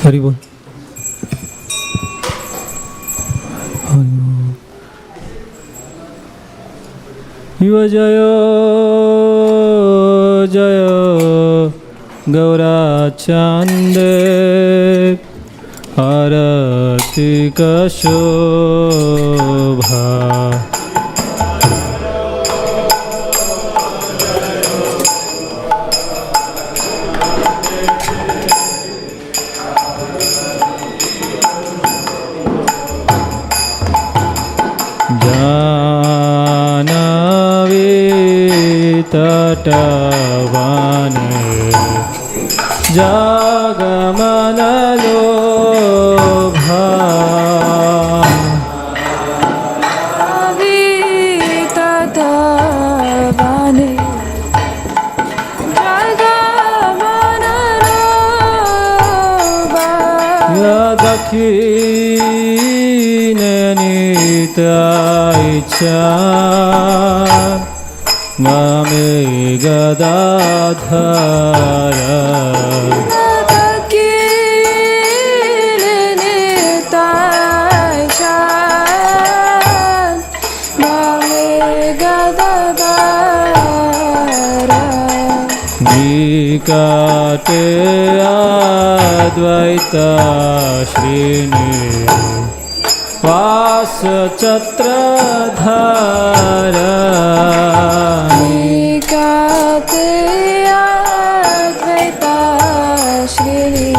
हरि बोल। युव जय जय गौरा चांद आरती का शोभा। तटवाने जगमन लोभा तटवाने जगमन लोभा दक्षिण नित्या नमे गदाधर विकटे अद्वैत श्रीनि वास छत्रधर विकटे अद्वैत श्रीनि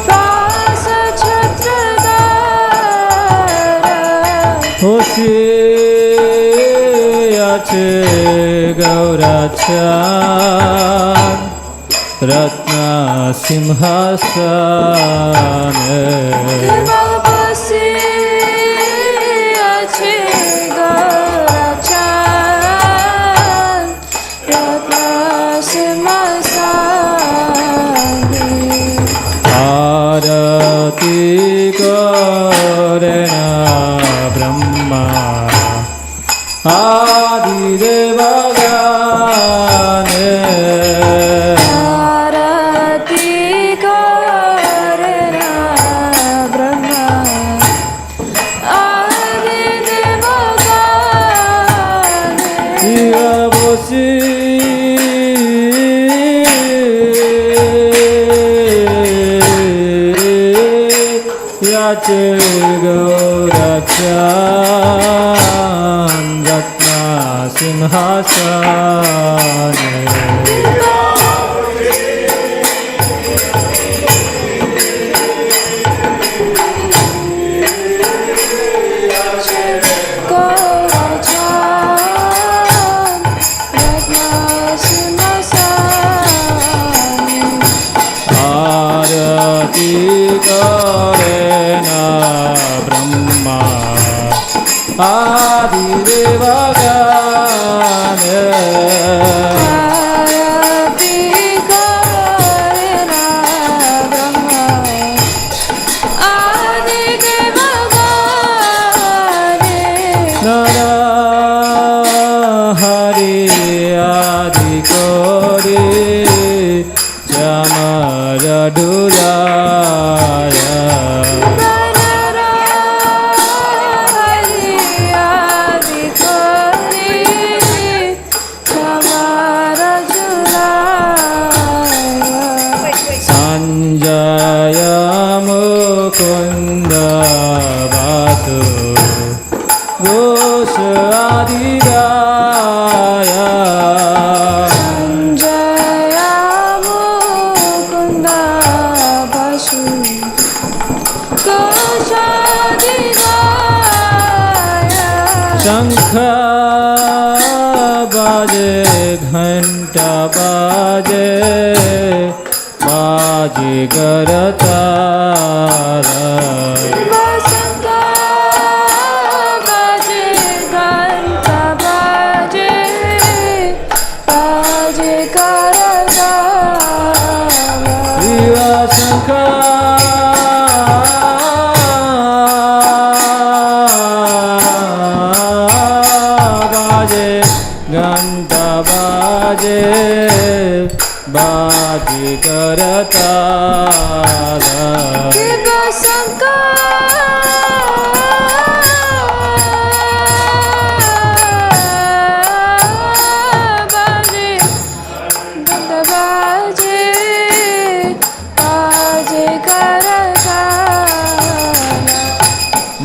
वास छत्रधर होशियाचे गौराचान रत्न सिंहासन आरती करेण ब्रह्मा आदिदेव गौराचान रत्न सिंहासन आरती करेण ब्रह्मा आदिदेव आरती करेण ब्रह्मा आदिदेव नर हरि आदि करे चामर डुलाय संजय मुकुंद बासु घोष आदिराय संजय मुकुंद बासु घोष आदिराय शंख बाजे घंटा बाजे बाजे गरतार बाजे घंटा बाजे बाजे करतार शंख बाजे घंटा बाजे बाजी करता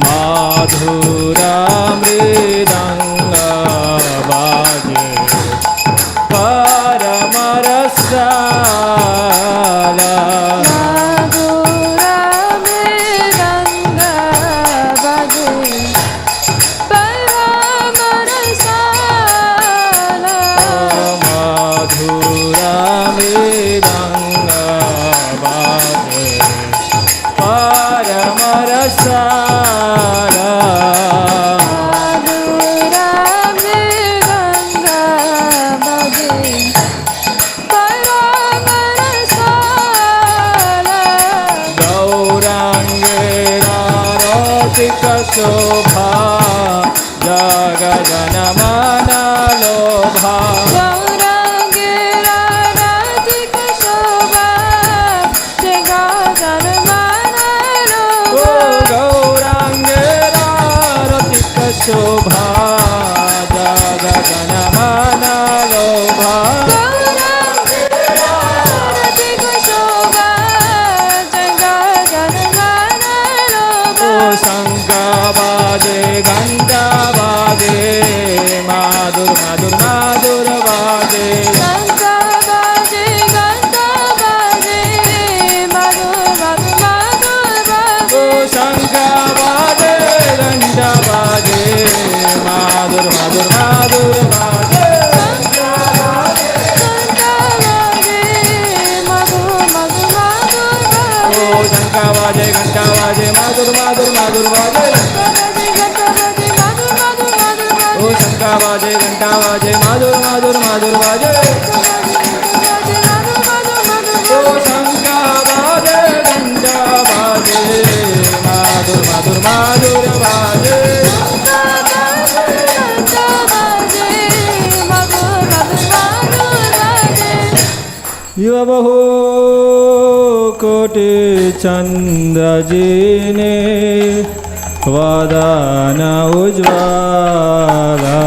माधुरा मृदंग बाजे परम रसाला माधुरा मृदंग बाजे परम रसाला शोभा जगजन मन लोभा गौरांगेराधिक शोभा जगजन मन लोभा गौरांगेराधिक शोभा जगजन मन लोभा गौरांगेराधिक शोभा जगजन मन लोभा शंख बाजे घंटा बाजे माधुर माधुर माधुर बाजे शंख बाजे घंटा बाजे माधुर माधुर माधुर बाजे शंख बाजे घंटा बाजे माधुर माधुर माधुर बाजे शंख बाजे घंटा बाजे माधुर माधुर माधुर बाजे शंख बाजे घंटा बाजे माधुर माधुर माधुर बाजे शंख बाजे घंटा बाजे माधुर माधुर माधुर बाजे शंख बाजे घंटा बाजे माधुर माधुर माधुर बाजे युव बहु कोटि चंद्र जीने वदन उज्ज्वला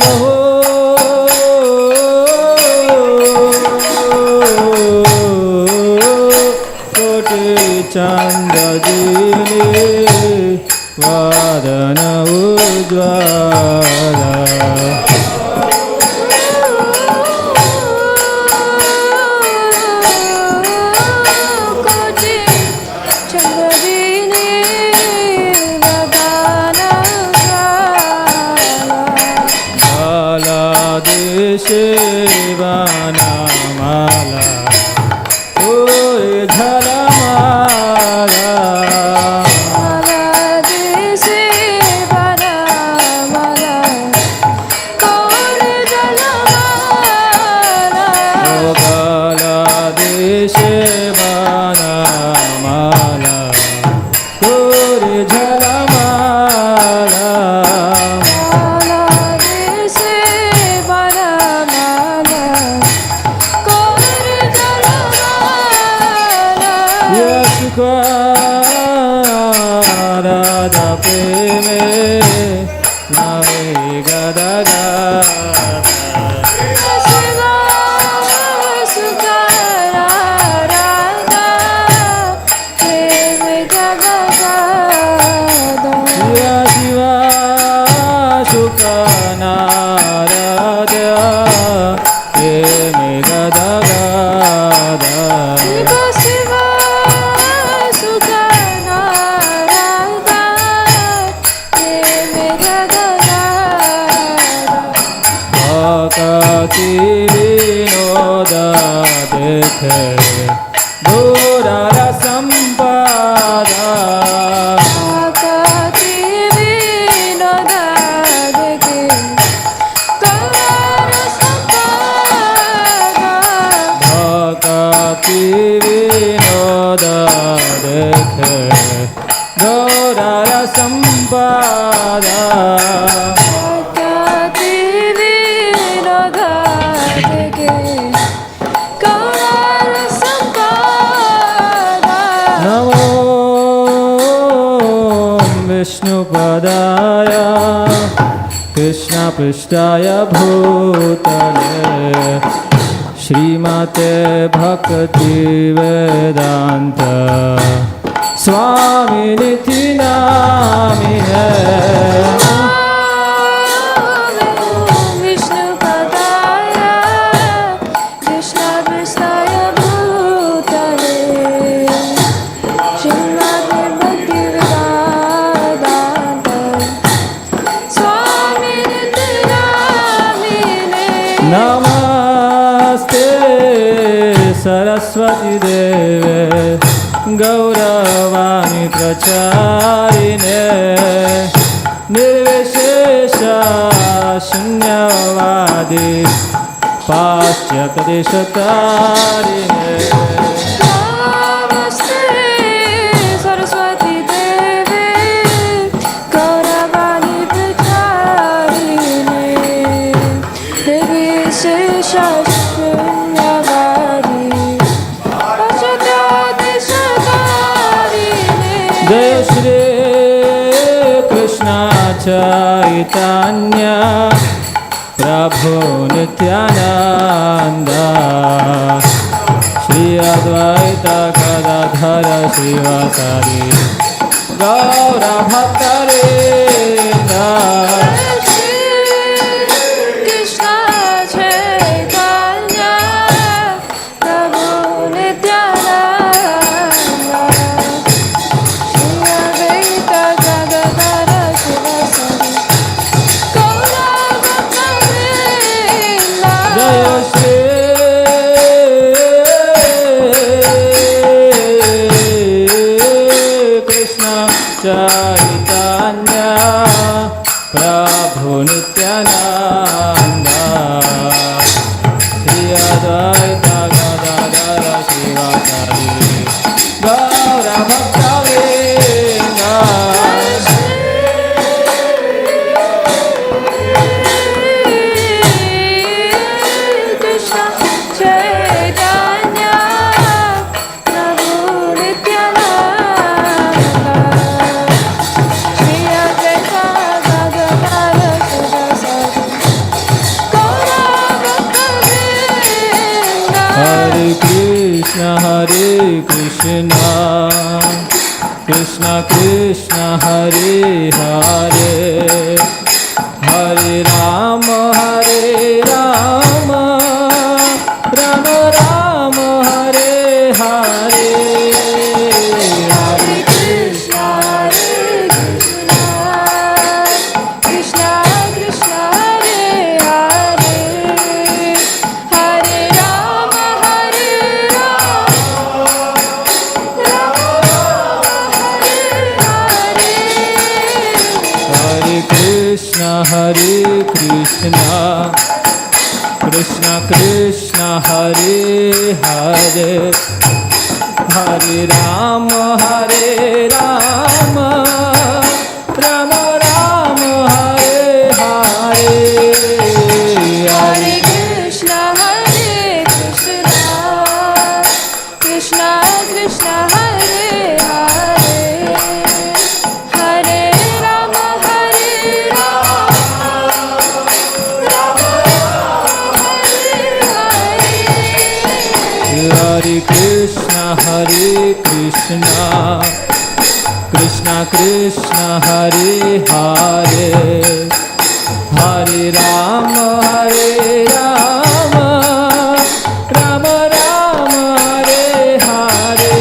बहु कोटि चंद्र जीने वदन उज्ज्वला शिवाना माला कोई झलमाला शिवाना माला कोई झलमाला राधा प्रेमे नामे गदा विनोदा देखे घोरा संपादा विनोदा देखे भक्ति विनोदा dekhe gaurara sampada Sakati vinoda dekhe gaurara sampada Namo Vishnupadaya Krishna Prishtaya Bhutale Srimate Bhakti Vedanta Swami Niti Namine Vishnupadaya Krishna Pristaya Bhutale Srimati Bhaktivedanta Swami Nityanamine Namaste Saraswati Deve Gauravani Pracharine Nirvishesha Shunyavadi Paschyata Deshatarine Namaste Saraswati Devi Gauravani Pracharine Nirvishesha Shunyavadi Paschyata Deshatarine Jai Shri Krishna Chaitanya Prabhu Nityananda Shri Advaita Gadadhara Srivasadi Gaura Bhaktarinda Krishna Chaitanya Prabhu Nityananda Shri Advaita Gadadhara Srivasadi Gaura Bhaktavinda Jai Shri Krishna Chaitanya Prabhu Nityananda Shri Advaita Gadadhara Srivasadi Gaura Bhaktavinda Krishna Chaitanya Prabhu Nityananda Shri Advaita Gadadhara Srivasadi Gaura Bhaktavinda Hare Krishna Krishna Krishna Hare Hare Hare Rama Rama Rama Hare Hare Hare Krishna Krishna Krishna Hare Hare Hare Rama Rama Hare Hare Hare Krishna Krishna Krishna Hare Hare Hare Rama Rama Rama Hare Hare Hare Krishna Krishna Krishna Hare Hare Hare Rama Rama Hare Hare Hare Krishna Krishna Krishna Hare Hare Hare Rama Rama Rama Hare Hare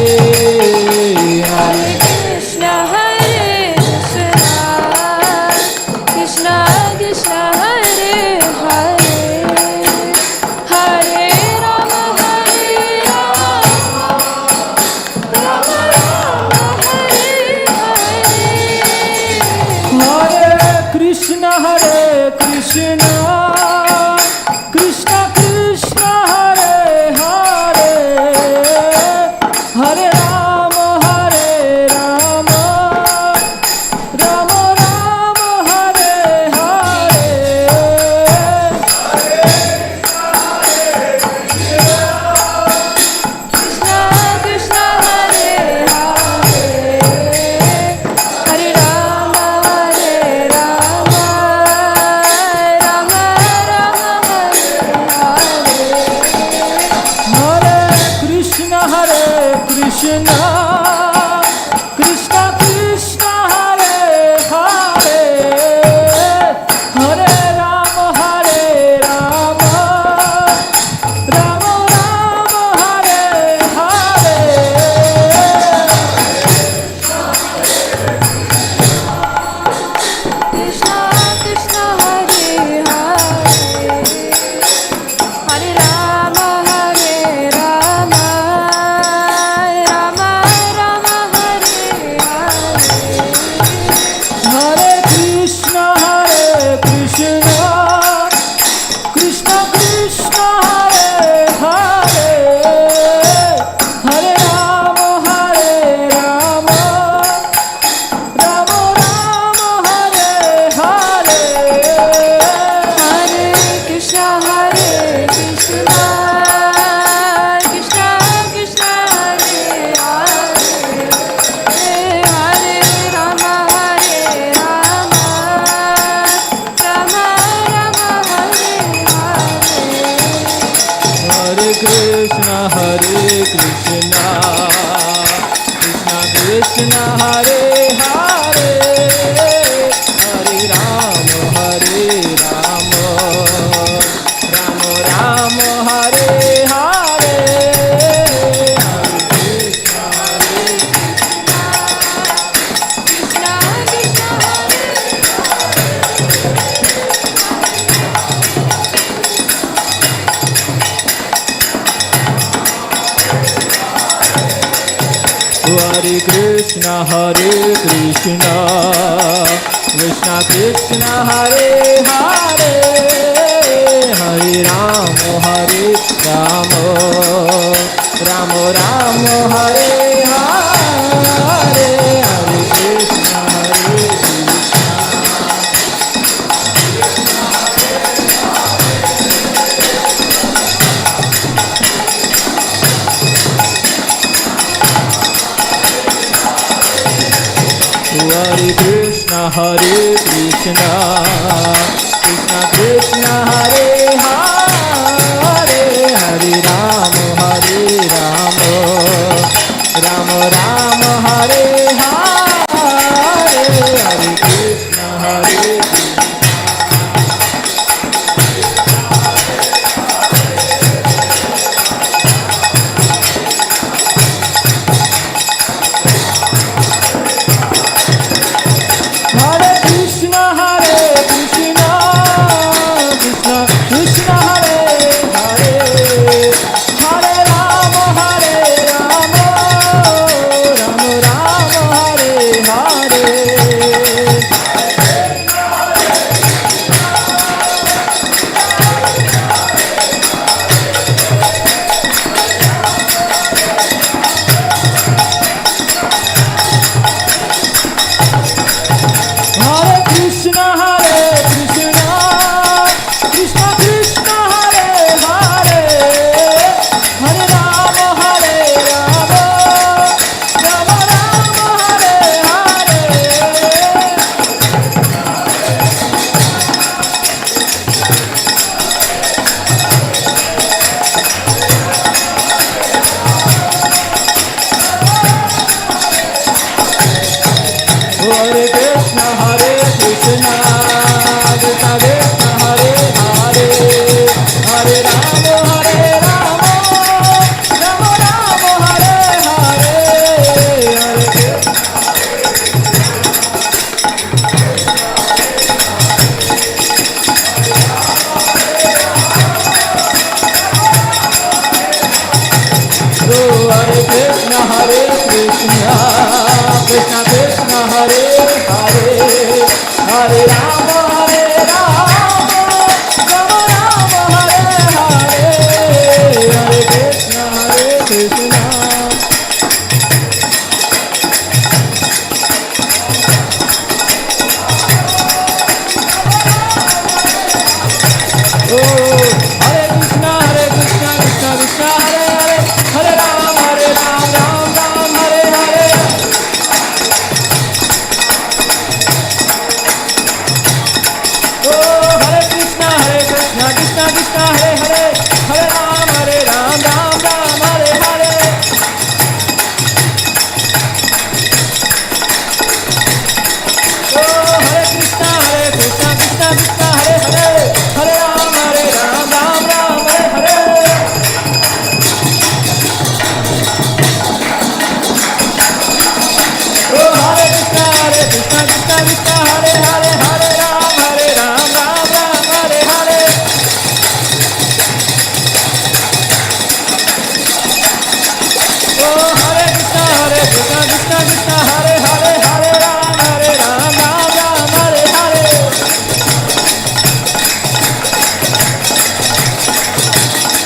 Hare Krishna Krishna Krishna Hare Hare Hare Rama Rama Hare Hare Hare Krishna Krishna Krishna Hare Hare Hare Rama Krishna Hare Hare Hare Rama Hare Rama Rama Rama Hare Hare Hare Krishna Hare Krishna Krishna Hare Hare Krishna Hare Krishna Krishna Krishna Hare Hare Hare Rama Hare Rama Rama Rama Hare Hare Hare Krishna Hare Hare Krishna Hare Krishna Krishna Krishna Hare Hare Hare Rama Hare Rama Rama Rama Hare Hare Hare Krishna Hare Hare Krishna Hare Krishna Krishna Krishna Hare Hare Hare Rama Hare Rama Rama Rama Hare Hare Hare Krishna Hare Krishna Krishna Krishna Hare Hare Hare Rama Hare Rama Rama Rama Hare Hare Hare Krishna Hare Krishna Krishna Krishna Hare Hare Hare Rama Hare Rama Rama Rama Hare Hare Hare Krishna Hare Krishna Hare Krishna Krishna Krishna Hare Hare Hare Rama Hare Rama Rama Rama Hare Hare Hare Krishna Hare Krishna Oh, Hare Krishna Krishna Krishna Hare Hare Hare Ram Ram Ram Hare Hare Oh, Hare Krishna Krishna Krishna Hare Hare Hare Ram Ram Ram Hare Hare Oh, Hare Krishna Krishna Krishna Hare Hare Hare Ram Ram Ram Hare Hare Oh, Hare Krishna Krishna Krishna Hare Hare Hare Ram Ram Hare Hare Oh, Hare Krishna Krishna Krishna Hare Hare Hare Ram Ram Hare Hare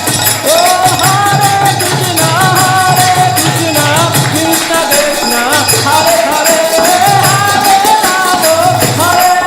Oh, Hare Krishna Krishna Krishna Hare Hare Hare Rama Hare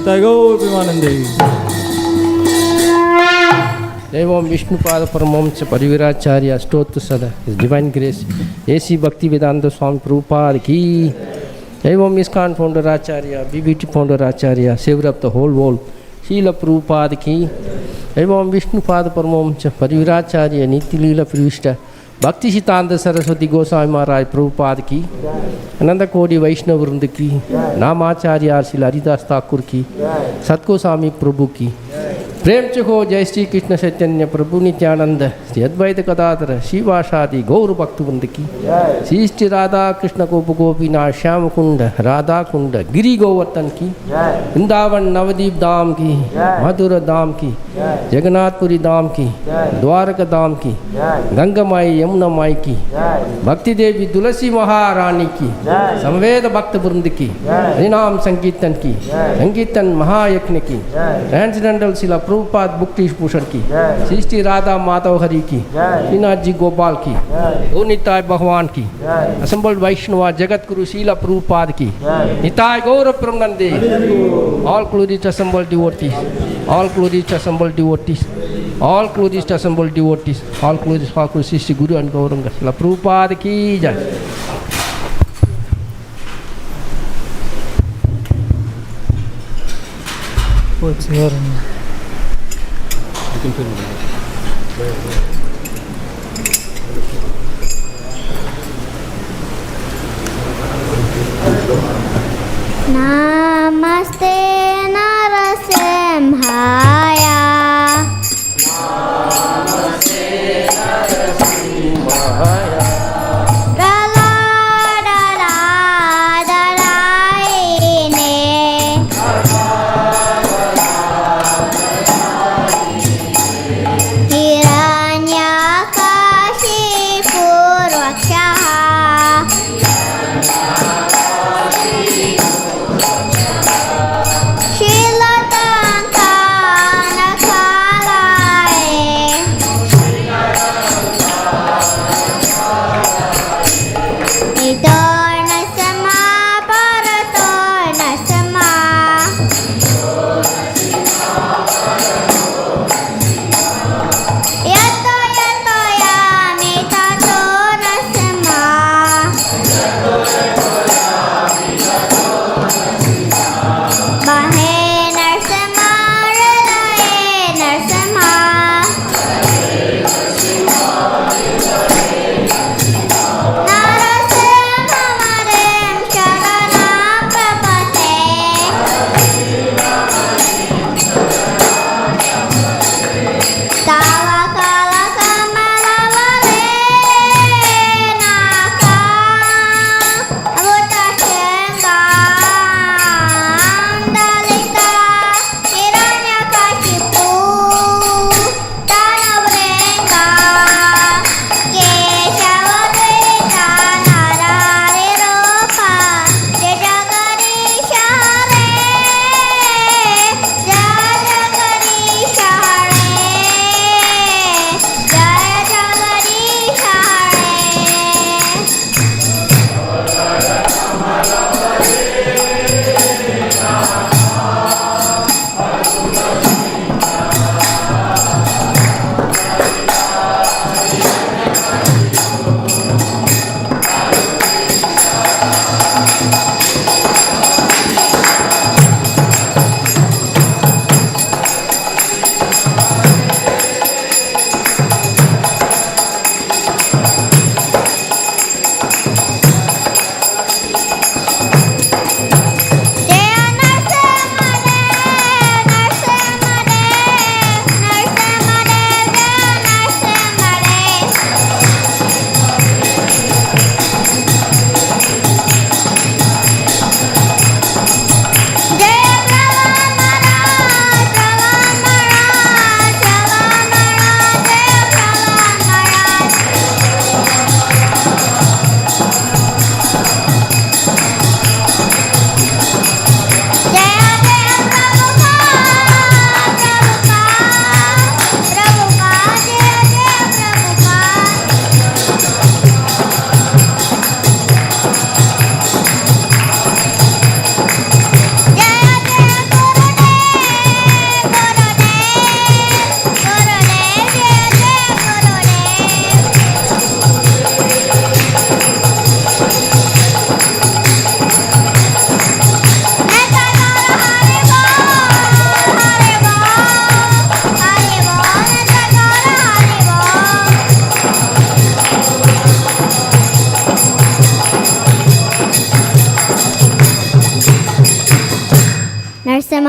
Nitai Gaur प्रेमानंदे। एवं विष्णुपाद परमहंस परिवीराचार्य अष्टोत्तर सदा divine grace AC भक्ति वेदांत स्वामी प्रभुपाद की। एवं ISKCON founder acharya BBT founder acharya saviour of the whole world Srila Prabhupada की। एवं विष्णुपाद परमहंस परिवीराचार्य नित्य लीला प्रविष्ट भक्ति सिद्धांत सरस्वती गोस्वामी महाराज प्रभुपाद की। अनंत कोटि वैष्णव वृंद की। नामाचार्य आरसी हरिदास ठाकुर की। सतगोस्वामी प्रभु की। प्रेम चखो जय श्री कृष्ण चैतन्य प्रभु नित्यानंद श्री अद्वैत गदाधर शिवासादि गौर भक्त वृंद की। श्री श्री राधा कृष्ण गोप गोपीनाथ श्याम कुंड राधा कुंड गिरी गोवर्धन की। वृंदावन नवदीप धाम की। मधुर धाम की। जगन्नाथपुरी धाम की। द्वारका धाम की। गंगा माई यमुना माई की। भक्ति देवी तुलसी महारानी की। समवेद भक्त वृंद की। हरिनाम संकीर्तन की। संकीर्तन महायज्ञ की। ट्रांसेंडेंटल शिला प्रभुपाद बुक्ति भूषण की। श्री श्री राधा माधव हरि की। श्रीनाथ जी गोपाल की। ओ निताय भगवान की। असम्बल्ड वैष्णव जगत गुरु शीला प्रभुपाद की। Nitai Gaur Premanande. All glories assembled devotees. All glories to assembled devotees. All glories to assembled devotees. All glories for Sri Sri Guru and Gauranga Srila Prabhupada की जय। नमस्ते नरसिंहाय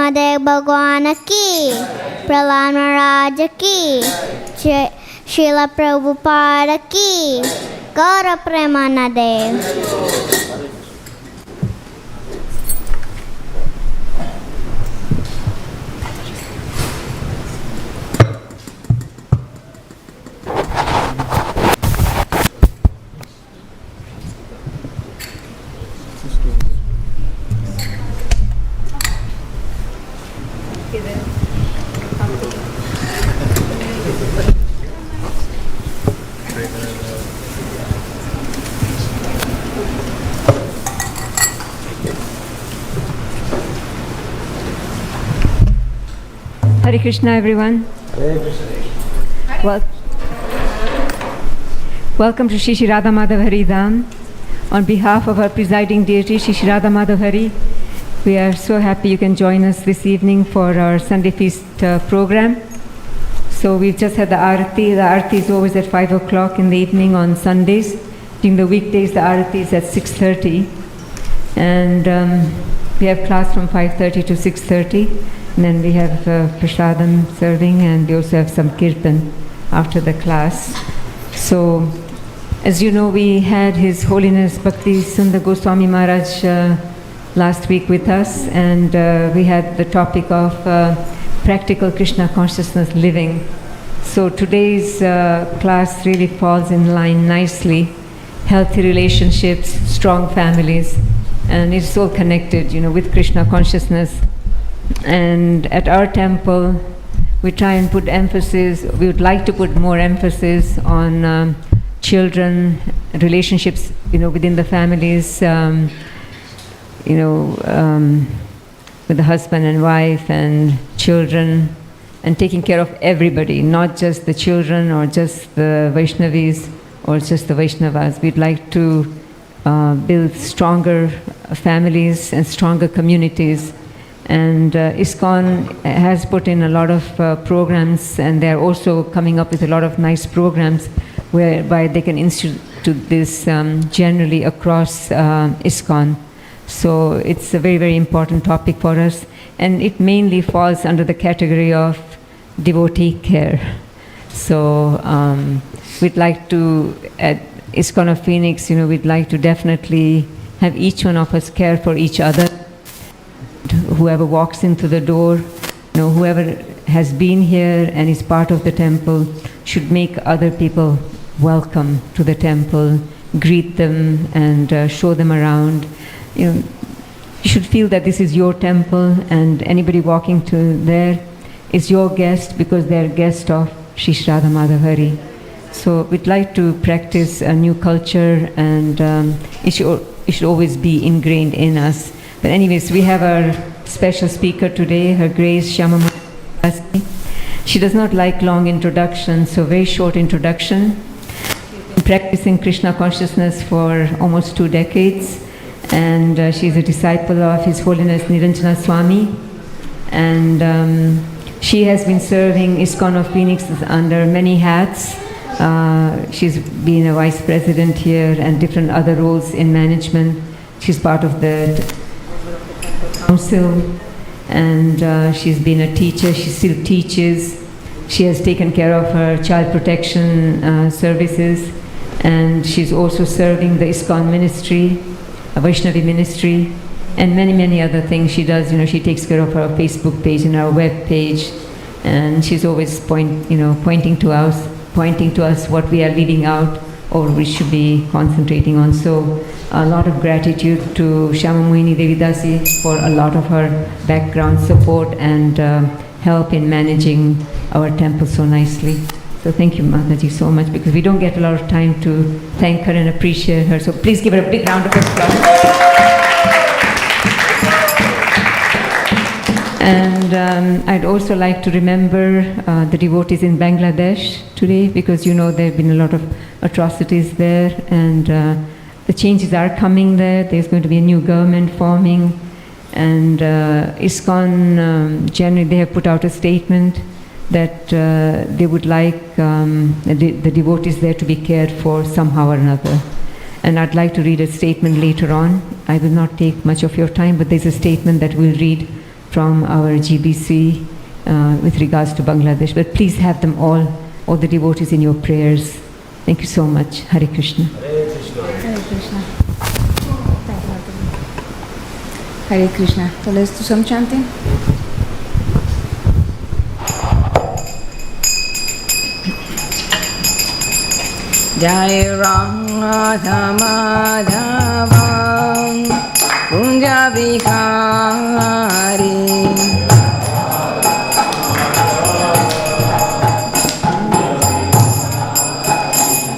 ब्रह्मदेव भगवान की, प्रहलाद महाराज की, श्रील प्रभुपाद की, गौर Premanand. Hare Krishna, everyone. Welcome to Shri Shri Radha Madhav Hari Dham. On behalf of our presiding deity, Shri Shri Radha Madhav Hari, we are so happy you can join us this evening for our Sunday feast program. So we've just had the arti. The arti is always at 5 o'clock in the evening on Sundays. During the weekdays, the arti is at 6:30. And we have class from 5:30 to 6:30. And then we have prasadam serving, and we also have some kirtan after the class. So, as you know, we had His Holiness Bhakti Sundar Goswami Maharaj last week with us, and we had the topic of practical Krishna consciousness living. So today's class really falls in line nicely. Healthy relationships, strong families, and it's all connected, with Krishna consciousness. And at our temple, we try and put emphasis, we would like to put more emphasis on children, relationships, within the families, with the husband and wife and children, and taking care of everybody, not just the children or just the Vaishnavis or just the Vaishnavas. We'd like to build stronger families and stronger communities. And ISKCON has put in a lot of programs, and they're also coming up with a lot of nice programs whereby they can institute this generally across ISKCON. So it's a very, very important topic for us, and it mainly falls under the category of devotee care. So we'd like to, at ISKCON of Phoenix, we'd like to definitely have each one of us care for each other. Whoever walks into the door, whoever has been here and is part of the temple should make other people welcome to the temple, greet them and show them around. You should feel that this is your temple, and anybody walking to there is your guest because they're guest of Shri Shri Radha Madhav Hari. So we'd like to practice a new culture, and it should always be ingrained in us. But anyways, we have our special speaker today, Her Grace Shyamamani. She does not like long introductions, so very short introduction. She's been practicing Krishna consciousness for almost 2 decades, and she's a disciple of His Holiness Niranjana Swami. And she has been serving ISKCON of Phoenix under many hats. She's been a vice president here and different other roles in management. She's part of the council, and she's been a teacher. She still teaches. She has taken care of her child protection services, and she's also serving the ISKCON ministry, a Vaishnavi ministry, and many, many other things she does. She takes care of our Facebook page and our web page, and she's always pointing to us what we are leaving out or we should be concentrating on. So a lot of gratitude to Shyamamani Devidasi for a lot of her background support and help in managing our temple so nicely. So thank you, Mataji, so much, because we don't get a lot of time to thank her and appreciate her. So please give her a big round of applause. And I'd also like to remember the devotees in Bangladesh today, because there have been a lot of atrocities there, and the changes are coming there. There's going to be a new government forming, and ISKCON generally they have put out a statement that they would like the devotees there to be cared for somehow or another. And I'd like to read a statement later on. I will not take much of your time, but there's a statement that we'll read from our GBC with regards to Bangladesh. But please have them all the devotees in your prayers. Thank you so much. Hare Krishna. Hare Krishna. Hare Krishna. So let's do some chanting. Jai Radha Madhava Kunja Bihari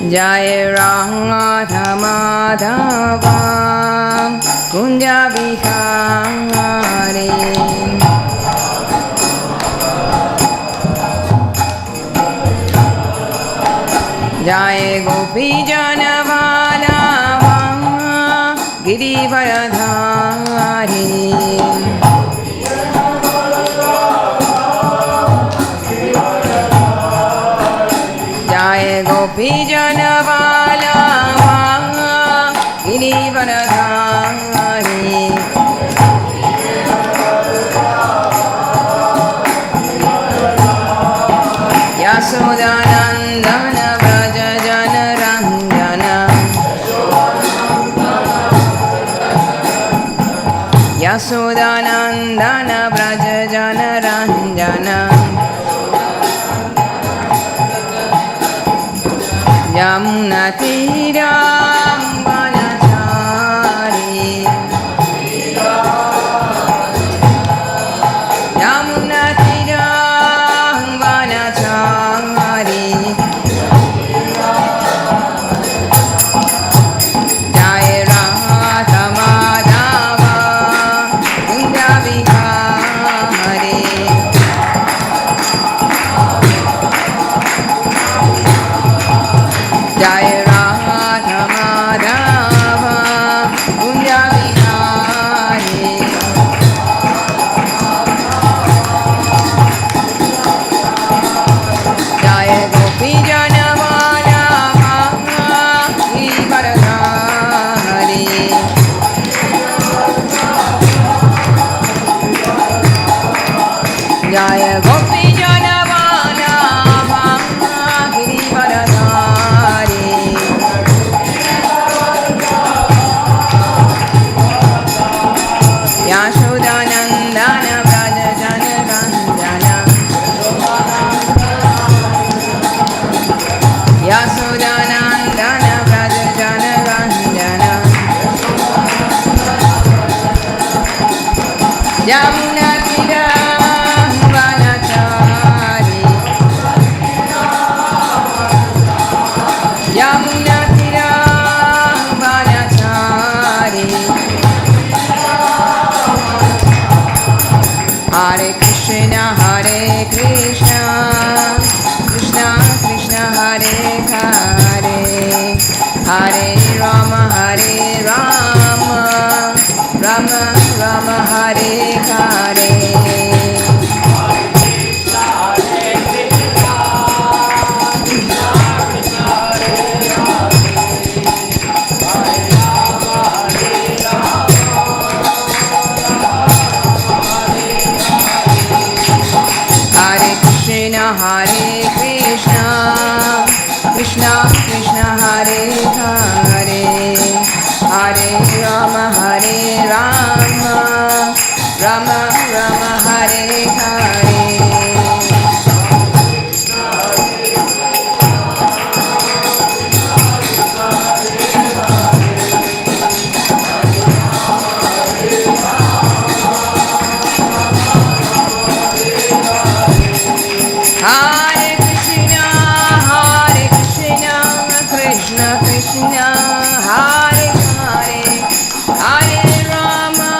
Jai Radha Madhava Kunja Bihari Jai Gopi Janavallabha Girivaradhari Jai Gopi Janavallabha Girivaradhari Yasodanandana Yasodanandana Braja Jana Ranjana Yamuna Tiram Vanachari Yamuna Tiram Vanachari Jai Radha Madhava Kunja Bihari Jai Radha Madhava Kunja Bihari Jai Gopi Janavallabha Girivaradhari Jaya Gopi Janavallabha Girivaradhari Yashodanandana Braja Jana Ranjana Yashodanandana Braja Jana Ranjana Yamuna Tiram Vanachari Yamuna Tiram Vanachari Hare Krishna Krishna Krishna Hare Hare Hare Rama Rama Rama Hare Hare Hare Krishna Krishna Krishna Hare Hare Hare Rama Rama Rama Hare Hare Hare Krishna Krishna Krishna Hare Hare Hare Rama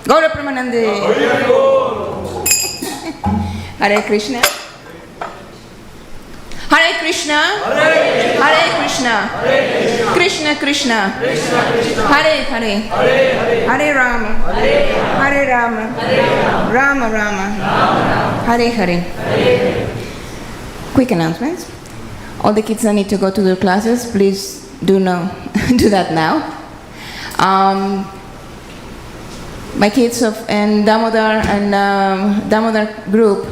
Gaura Pramanande. Hare Krishna. Hare Krishna. Hare Krishna. Krishna Krishna. Hare Hare. Hare Rama. Hare Rama. Rama Rama. Hare Hare. Quick announcements. All the kids that need to go to their classes, please do that now. My kids and Damodar group,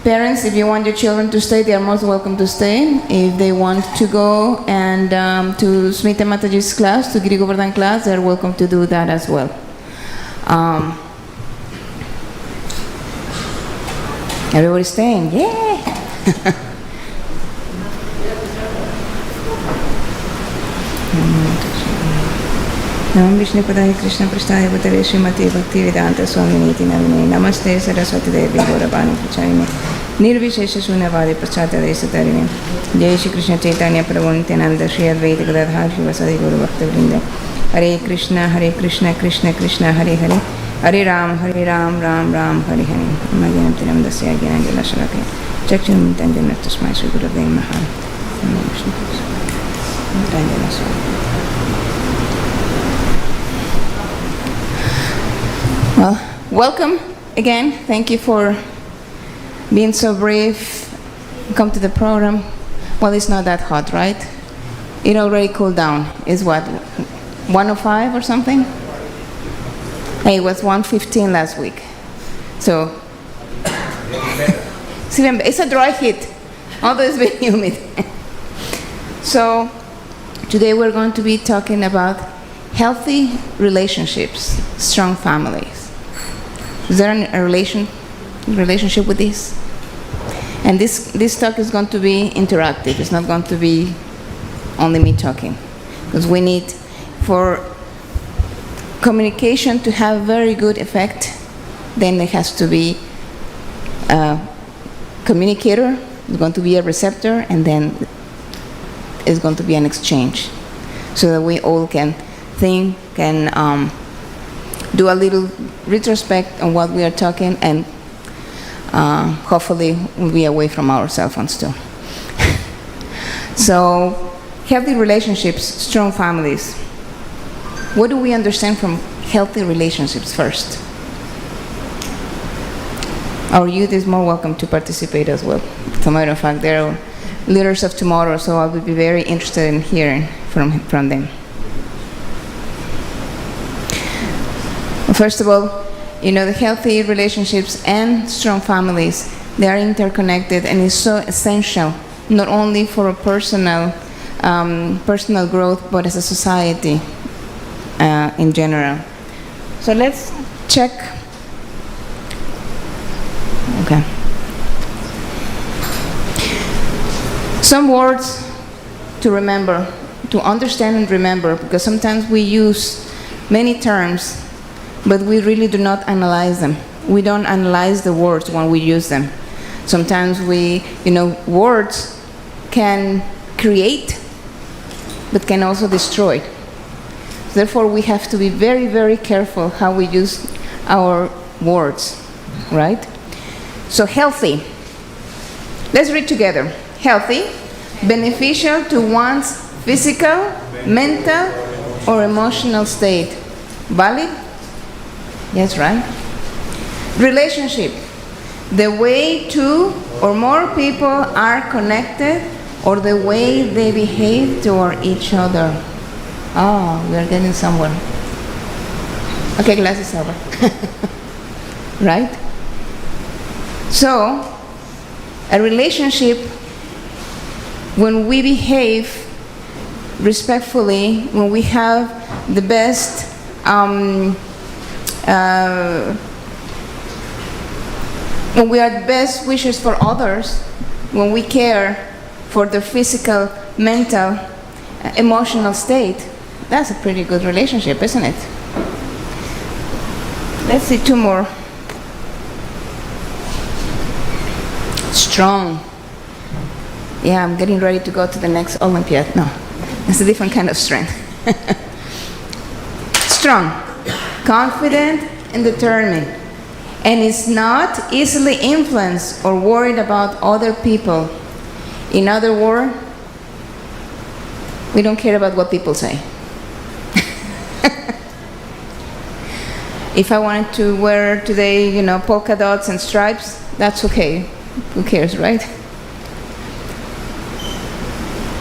parents, if you want your children to stay, they are most welcome to stay. If they want to go and to Smita Mataji's class, to Giri Govardhan class, they are welcome to do that as well. Everybody's staying, yeah! Namo Vishnu Padaya Krishna Prasthaya Bhutale Srimati Bhakti Vedanta Swaminiti Namine Namaste Saraswati Devi Gauravani Prachayine Nirvishesha Shunyavadi Paschatya Satarine Jai Shri Krishna Chaitanya Prabhu Nityananda Shri Advaita Gadadhar Shivasadi Guru Bhakta Vrinda Hare Krishna Krishna Krishna Hare Hare Hare Ram Ram Ram Hare Hare Magyanam Tiram Dasya Gyananjala Shalakaya Chakshunam Tanjana Tasmai Shri Guru Dev Mahal Namo Vishnu Krishna Tanjana Shalakaya. Well, welcome again. Thank you for being so brave. Come to the program. Well, it's not that hot, right? It already cooled down. It's what, 105 or something? Hey, it was 115 last week. So, it's a dry heat, although it's been humid. So, today we're going to be talking about healthy relationships, strong families. Is there a relationship with this? And this talk is going to be interactive. It's not going to be only me talking. Because we need, for communication to have very good effect, then there has to be a communicator, there's going to be a receptor, and then it's going to be an exchange. So that we all can think, can do a little retrospect on what we are talking, and hopefully we'll be away from our cell phones too. So, healthy relationships, strong families. What do we understand from healthy relationships first? Our youth is more welcome to participate as well. As a matter of fact, they're leaders of tomorrow, so I would be very interested in hearing from them. First of all, the healthy relationships and strong families, they are interconnected, and it's so essential, not only for a personal growth, but as a society in general. So let's check. Okay. Some words to remember, to understand and remember, because sometimes we use many terms, but we really do not analyze them. We don't analyze the words when we use them. Sometimes words can create, but can also destroy. Therefore, we have to be very, very careful how we use our words, right? So healthy. Let's read together. Healthy, beneficial to one's physical, mental, or emotional state. Valid? Yes, right? Relationship, the way two or more people are connected, or the way they behave toward each other. Oh, we are getting somewhere. Okay, class is over. Right? So, a relationship, when we behave respectfully, when we have the best when we are the best wishes for others, when we care for their physical, mental, emotional state, that's a pretty good relationship, isn't it? Let's see two more. Strong. Yeah, I'm getting ready to go to the next Olympiad. No, it's a different kind of strength. Strong, confident, and determined, and is not easily influenced or worried about other people. In other words, we don't care about what people say. If I wanted to wear today, polka dots and stripes, that's okay. Who cares, right?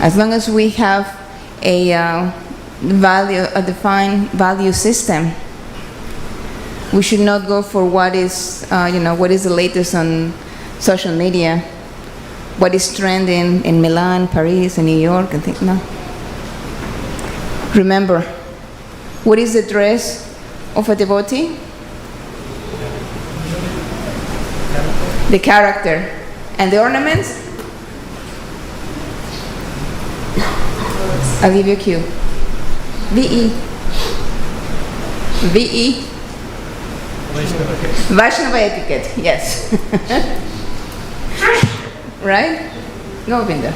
As long as we have a defined value system, we should not go for what is the latest on social media, what is trending in Milan, Paris, and New York, and things. No. Remember, what is the dress of a devotee? The character. And the ornaments? I'll give you a cue. V-E. V-E. Vaishnava etiquette, yes. Right? Govinda.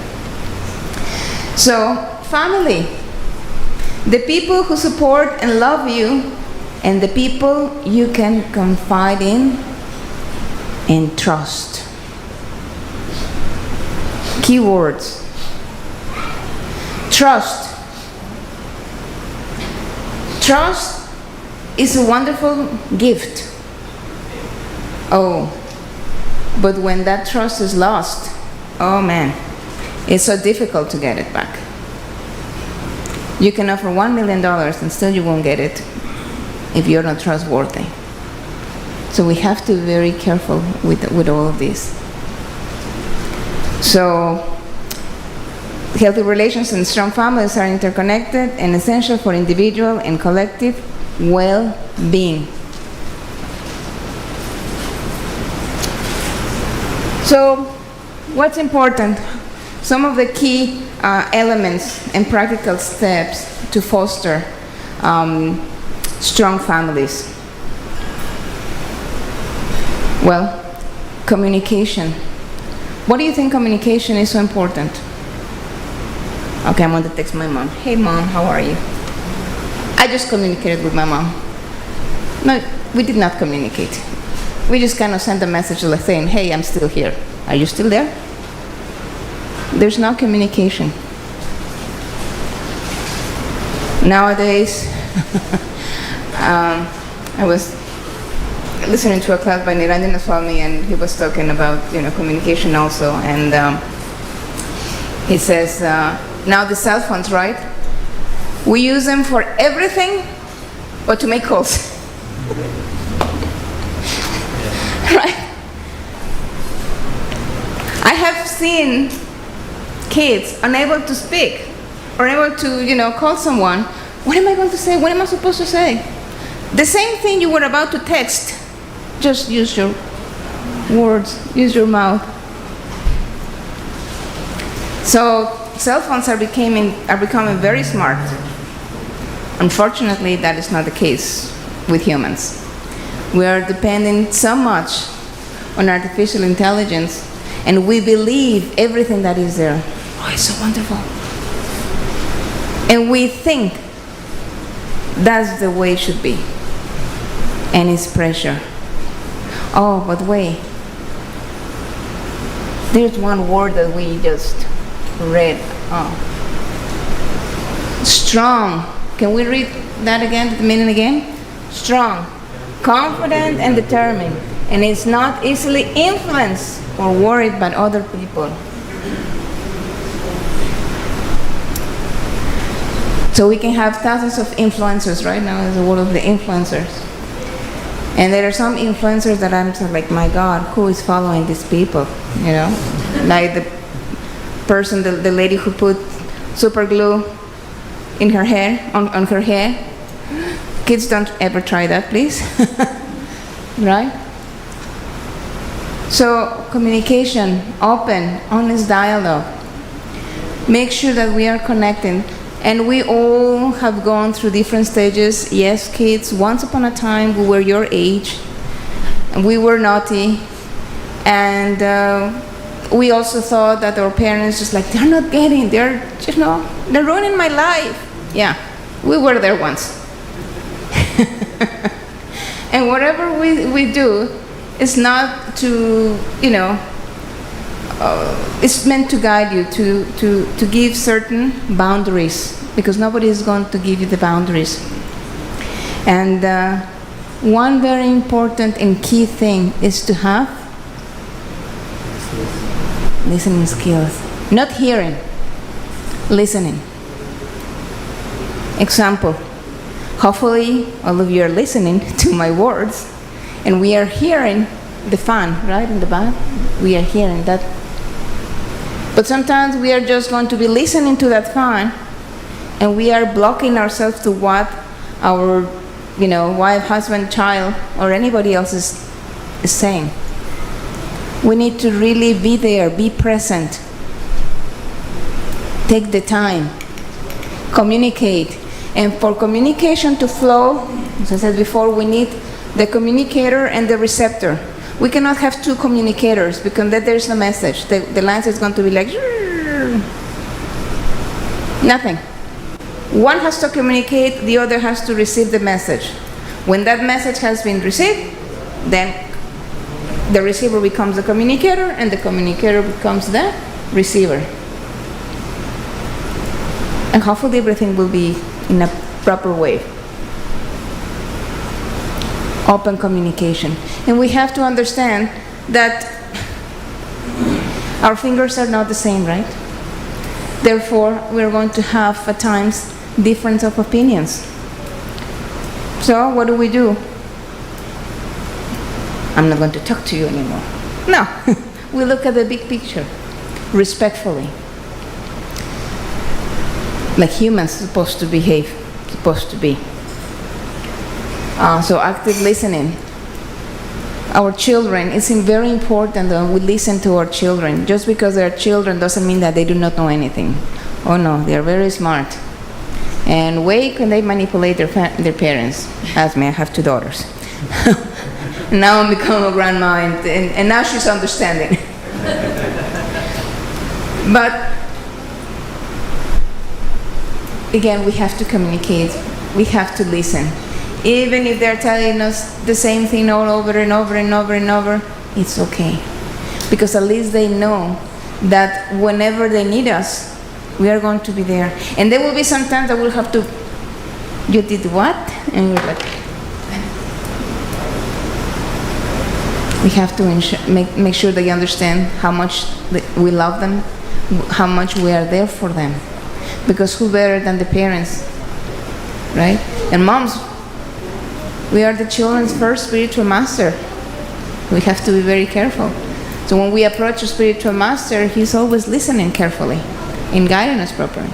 So, family. The people who support and love you, and the people you can confide in and trust. Keywords. Trust. Trust is a wonderful gift. Oh, but when that trust is lost, oh man, it's so difficult to get it back. You can offer $1 million and still you won't get it if you're not trustworthy. So we have to be very careful with all of this. So healthy relations and strong families are interconnected and essential for individual and collective well-being. So what's important? Some of the key elements and practical steps to foster strong families. Well, communication. What do you think communication is so important? Okay, I'm going to text my mom. Hey mom, how are you? I just communicated with my mom. No, we did not communicate. We just kind of sent a message like saying, hey, I'm still here. Are you still there? There's no communication. Nowadays, I was listening to a class by Niranjana Swami, and he was talking about communication also, and he says, now the cell phones, right? We use them for everything but to make calls. Right? I have seen kids unable to speak or able to, call someone. What am I going to say? What am I supposed to say? The same thing you were about to text. Just use your words, use your mouth. So cell phones are becoming very smart. Unfortunately, that is not the case with humans. We are depending so much on artificial intelligence, and we believe everything that is there. Oh, it's so wonderful. And we think that's the way it should be. And it's pressure. Oh, but wait. There's one word that we just read. Oh. Strong. Can we read that again, the meaning again? Strong, confident, and determined. And it's not easily influenced or worried by other people. So we can have thousands of influencers right now in the world of the influencers. And there are some influencers that I'm like, my God, who is following these people? Like the person, the lady who put super glue in her hair, on her hair. Kids, don't ever try that, please. Right? So communication, open, honest dialogue. Make sure that we are connecting. And we all have gone through different stages. Yes, kids, once upon a time we were your age, and we were naughty, and we also thought that our parents just like, they're not getting, they're ruining my life. Yeah, we were there once. And whatever we do is not to, it's meant to guide you, to give certain boundaries, because nobody is going to give you the boundaries. And one very important and key thing is to have listening skills. Not hearing, listening. Example, hopefully all of you are listening to my words, and we are hearing the fan, right, in the back? We are hearing that. But sometimes we are just going to be listening to that fan, and we are blocking ourselves to what our, wife, husband, child, or anybody else is saying. We need to really be there, be present. Take the time, communicate. And for communication to flow, as I said before, we need the communicator and the receptor. We cannot have two communicators, because then there's no message. The lines is going to be like, nothing. One has to communicate, the other has to receive the message. When that message has been received, then the receiver becomes the communicator, and the communicator becomes the receiver. And hopefully everything will be in a proper way. Open communication. And we have to understand that our fingers are not the same, right? Therefore, we're going to have at times difference of opinions. So what do? I'm not going to talk to you anymore. No, we look at the big picture, respectfully. Like humans supposed to behave, supposed to be. So active listening. Our children, it's very important that we listen to our children. Just because they're children doesn't mean that they do not know anything. Oh no, they're very smart. And way can they manipulate their parents. Ask me, I have 2 daughters. Now I'm becoming a grandma, and now she's understanding. But again, we have to communicate. We have to listen. Even if they're telling us the same thing all over and over and over and over, it's okay. Because at least they know that whenever they need us, we are going to be there. And there will be some times that we'll have to, you did what? And we're like, we have to make sure they understand how much we love them, how much we are there for them. Because who better than the parents, right? And moms, we are the children's first spiritual master. We have to be very careful. So when we approach a spiritual master, he's always listening carefully and guiding us properly.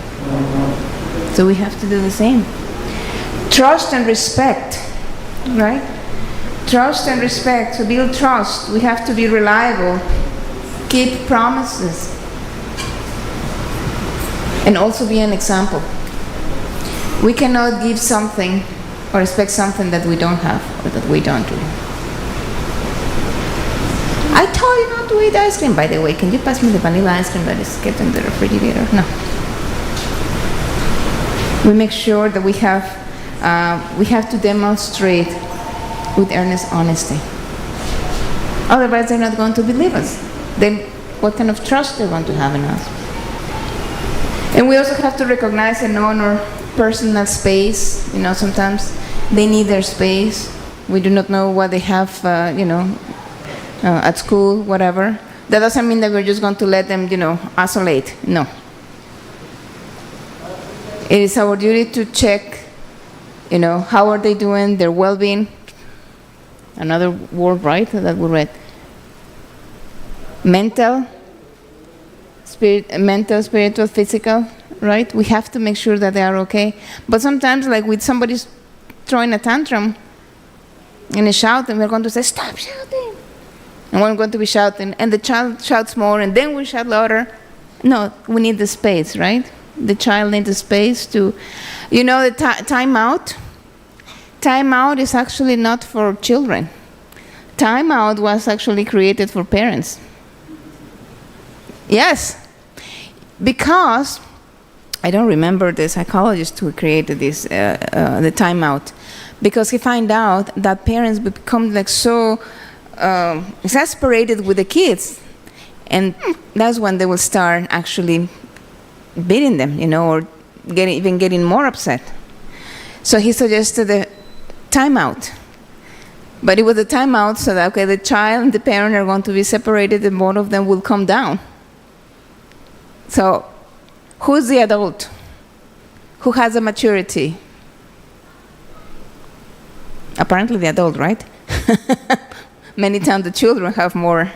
So we have to do the same. Trust and respect, right? Trust and respect. To build trust, we have to be reliable, keep promises, and also be an example. We cannot give something or expect something that we don't have or that we don't do. I told you not to eat ice cream. By the way, can you pass me the vanilla ice cream that is kept in the refrigerator? No. We make sure that we have to demonstrate with earnest honesty. Otherwise, they're not going to believe us. Then what kind of trust they're going to have in us? And we also have to recognize and honor personal space. Sometimes they need their space. We do not know what they have, at school, whatever. That doesn't mean that we're just going to let them, isolate. No. It is our duty to check, how are they doing, their well-being. Another word, right, that we read. Mental, spiritual, physical, right? We have to make sure that they are okay. But sometimes, like with somebody's throwing a tantrum and is shouting, we're going to say, stop shouting. And we're going to be shouting, and the child shouts more, and then we shout louder. No, we need the space, right? The child needs the space to, the time out. Time out is actually not for children. Time out was actually created for parents. Yes, because I don't remember the psychologist who created this, the timeout, because he find out that parents become like so exasperated with the kids, and that's when they will start actually beating them, or getting more upset. So he suggested a timeout. But it was a timeout so that, okay, the child and the parent are going to be separated and both of them will come down. So who's the adult? Who has a maturity? Apparently the adult, right? Many times the children have more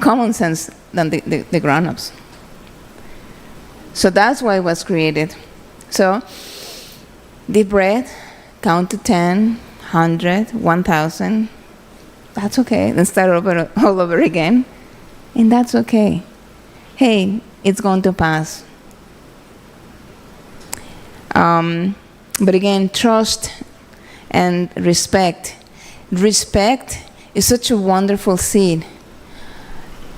common sense than the grown-ups. So that's why it was created. So deep breath, count to 10, 100, 1,000. That's okay. Then start all over again. And that's okay. Hey, it's going to pass. But again, trust and respect. Respect is such a wonderful seed.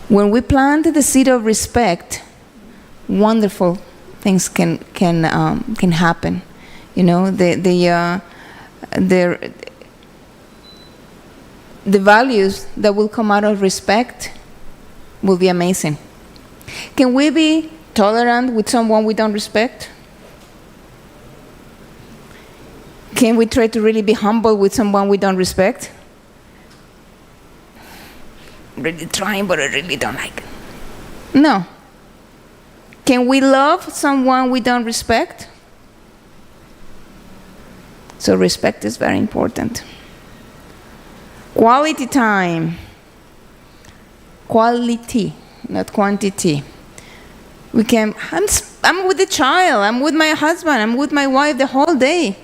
When we plant the seed of respect, wonderful things can happen. The values that will come out of respect will be amazing. Can we be tolerant with someone we don't respect? Can we try to really be humble with someone we don't respect? Really trying, but I really don't like it. No. Can we love someone we don't respect? So respect is very important. Quality time. Quality, not quantity. I'm with the child, I'm with my husband, I'm with my wife the whole day.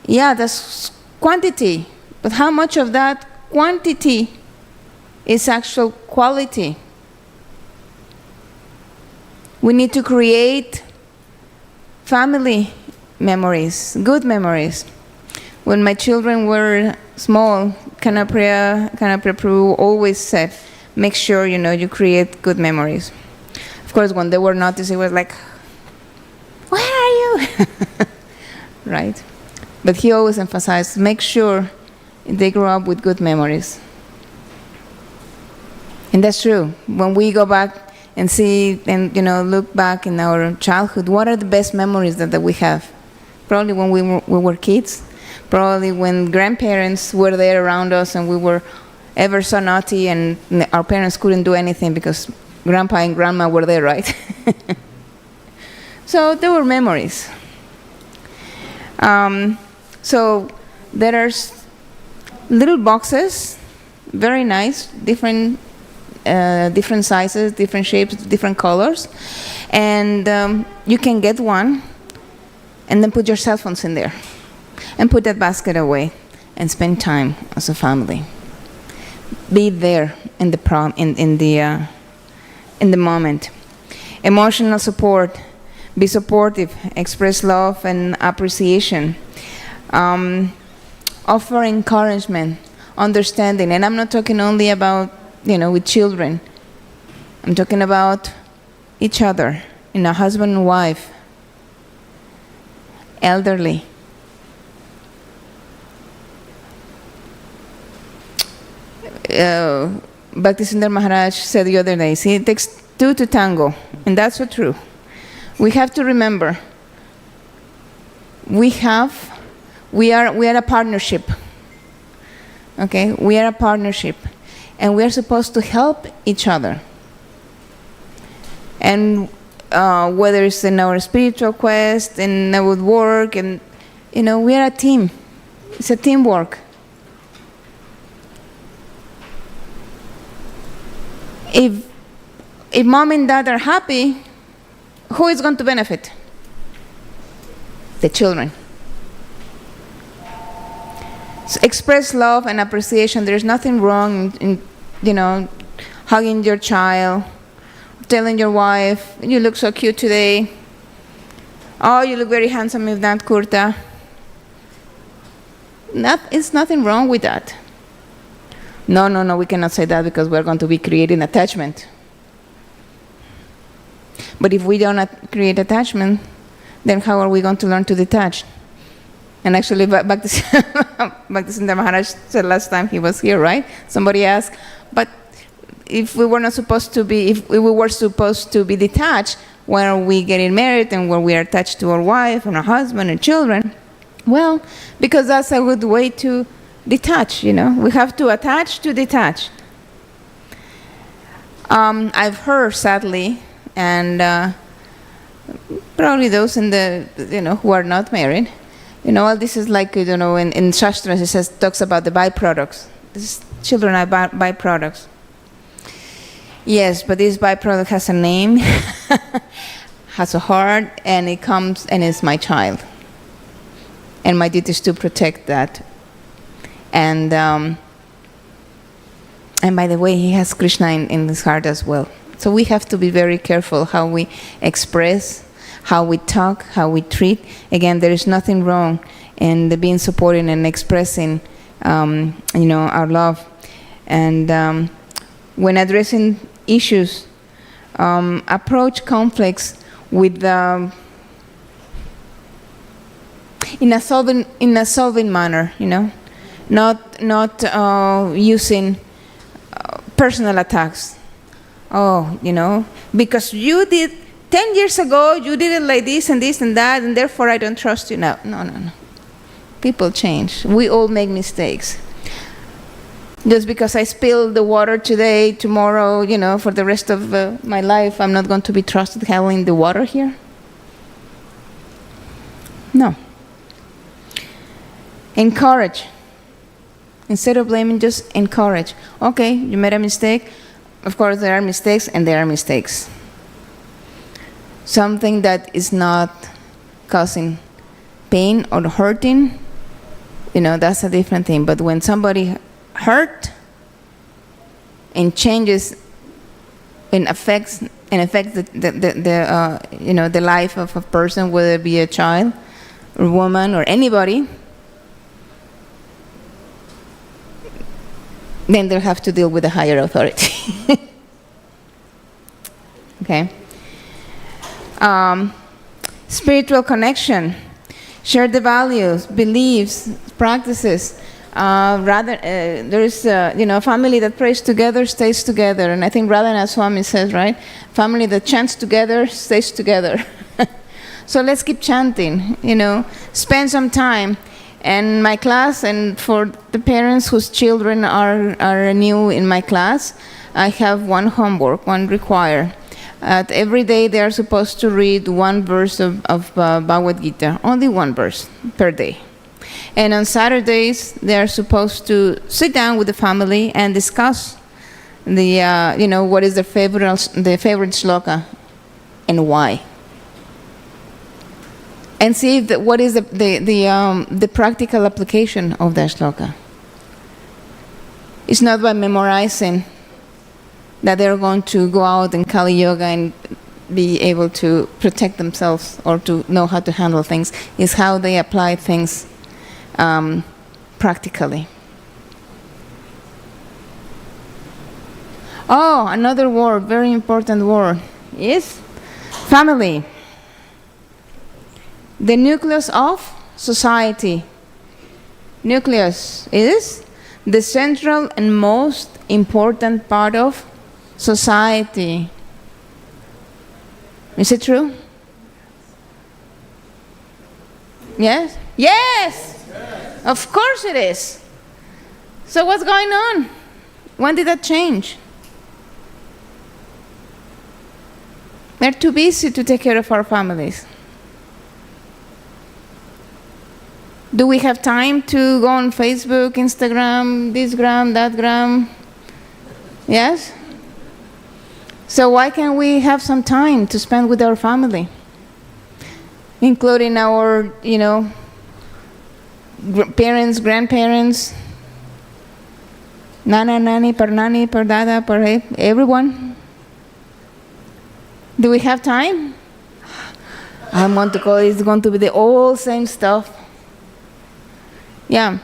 Yeah, that's quantity. But how much of that quantity is actual quality? We need to create family memories, good memories. When my children were small, Kanapriya Prabhu always said, make sure you create good memories. Of course, when they were naughty, it was like, where are you? Right? But he always emphasized, make sure they grow up with good memories. And that's true. When we go back and see and look back in our childhood, what are the best memories that we have? Probably when we were kids. Probably when grandparents were there around us and we were ever so naughty and our parents couldn't do anything because grandpa and grandma were there, right? So there were memories. So there are little boxes, very nice, different sizes, different shapes, different colors. And you can get one and then put your cell phones in there and put that basket away and spend time as a family. Be there in the moment. Emotional support. Be supportive. Express love and appreciation. Offer encouragement, understanding. And I'm not talking only about, with children. I'm talking about each other, husband and wife, elderly. Bhaktisundar Maharaj said the other day, see, it takes two to tango, and that's so true. We have to remember, we are a partnership. Okay, we are a partnership, and we are supposed to help each other. And whether it's in our spiritual quest, in our work, and we are a team. It's a teamwork. If mom and dad are happy, who is going to benefit? The children. So express love and appreciation. There's nothing wrong in hugging your child, telling your wife, you look so cute today. Oh, you look very handsome in that kurta. It's nothing wrong with that. No, we cannot say that because we're going to be creating attachment. But if we don't create attachment, then how are we going to learn to detach? And actually, Bhaktisiddhanta Maharaj said last time he was here, right? Somebody asked, but if we were supposed to be detached, when are we getting married and when we are attached to our wife and our husband and children? Well, because that's a good way to detach, We have to attach to detach. I've heard, sadly, and probably those in the, who are not married, this is like, in Shastras it talks about the byproducts. Children are byproducts. Yes, but this byproduct has a name, has a heart, and it comes and is my child. And my duty is to protect that. And by the way, he has Krishna in his heart as well. So we have to be very careful how we express, how we talk, how we treat. Again, there is nothing wrong in being supporting and expressing, our love. And when addressing issues, approach conflicts with in a solving manner, not using personal attacks. Because you did 10 years ago, you did it like this and this and that, and therefore I don't trust you now. No. People change. We all make mistakes. Just because I spill the water today, tomorrow, for the rest of my life, I'm not going to be trusted handling the water here? No. Encourage. Instead of blaming, just encourage. Okay, you made a mistake. Of course, there are mistakes, and there are mistakes. Something that is not causing pain or hurting, that's a different thing. But when somebody hurt and changes and affects the life of a person, whether it be a child or woman or anybody, then they'll have to deal with a higher authority. Okay. Spiritual connection. Share the values, beliefs, practices. There is a family that prays together stays together, and I think Radhanath Swami says, right, family that chants together stays together. So let's keep chanting. Spend some time. And my class, and for the parents whose children are new in my class, I have one homework, one require. Every day they are supposed to read one verse of Bhagavad Gita, only one verse per day. And on Saturdays, they are supposed to sit down with the family and discuss what is their favorite shloka and why. And see what is the practical application of that shloka. It's not by memorizing that they're going to go out in Kali Yoga and be able to protect themselves or to know how to handle things. It's how they apply things practically. Oh, another word, very important word, is family. The nucleus of society. Nucleus is the central and most important part of society. Is it true? Yes? Yes! Of course it is. So what's going on? When did that change? We're too busy to take care of our families. Do we have time to go on Facebook, Instagram, this gram, that gram? Yes? So why can't we have some time to spend with our family? Including our, parents, grandparents, nana, nani, pardada, everyone. Do we have time? I want to call it's going to be the all same stuff. Yeah.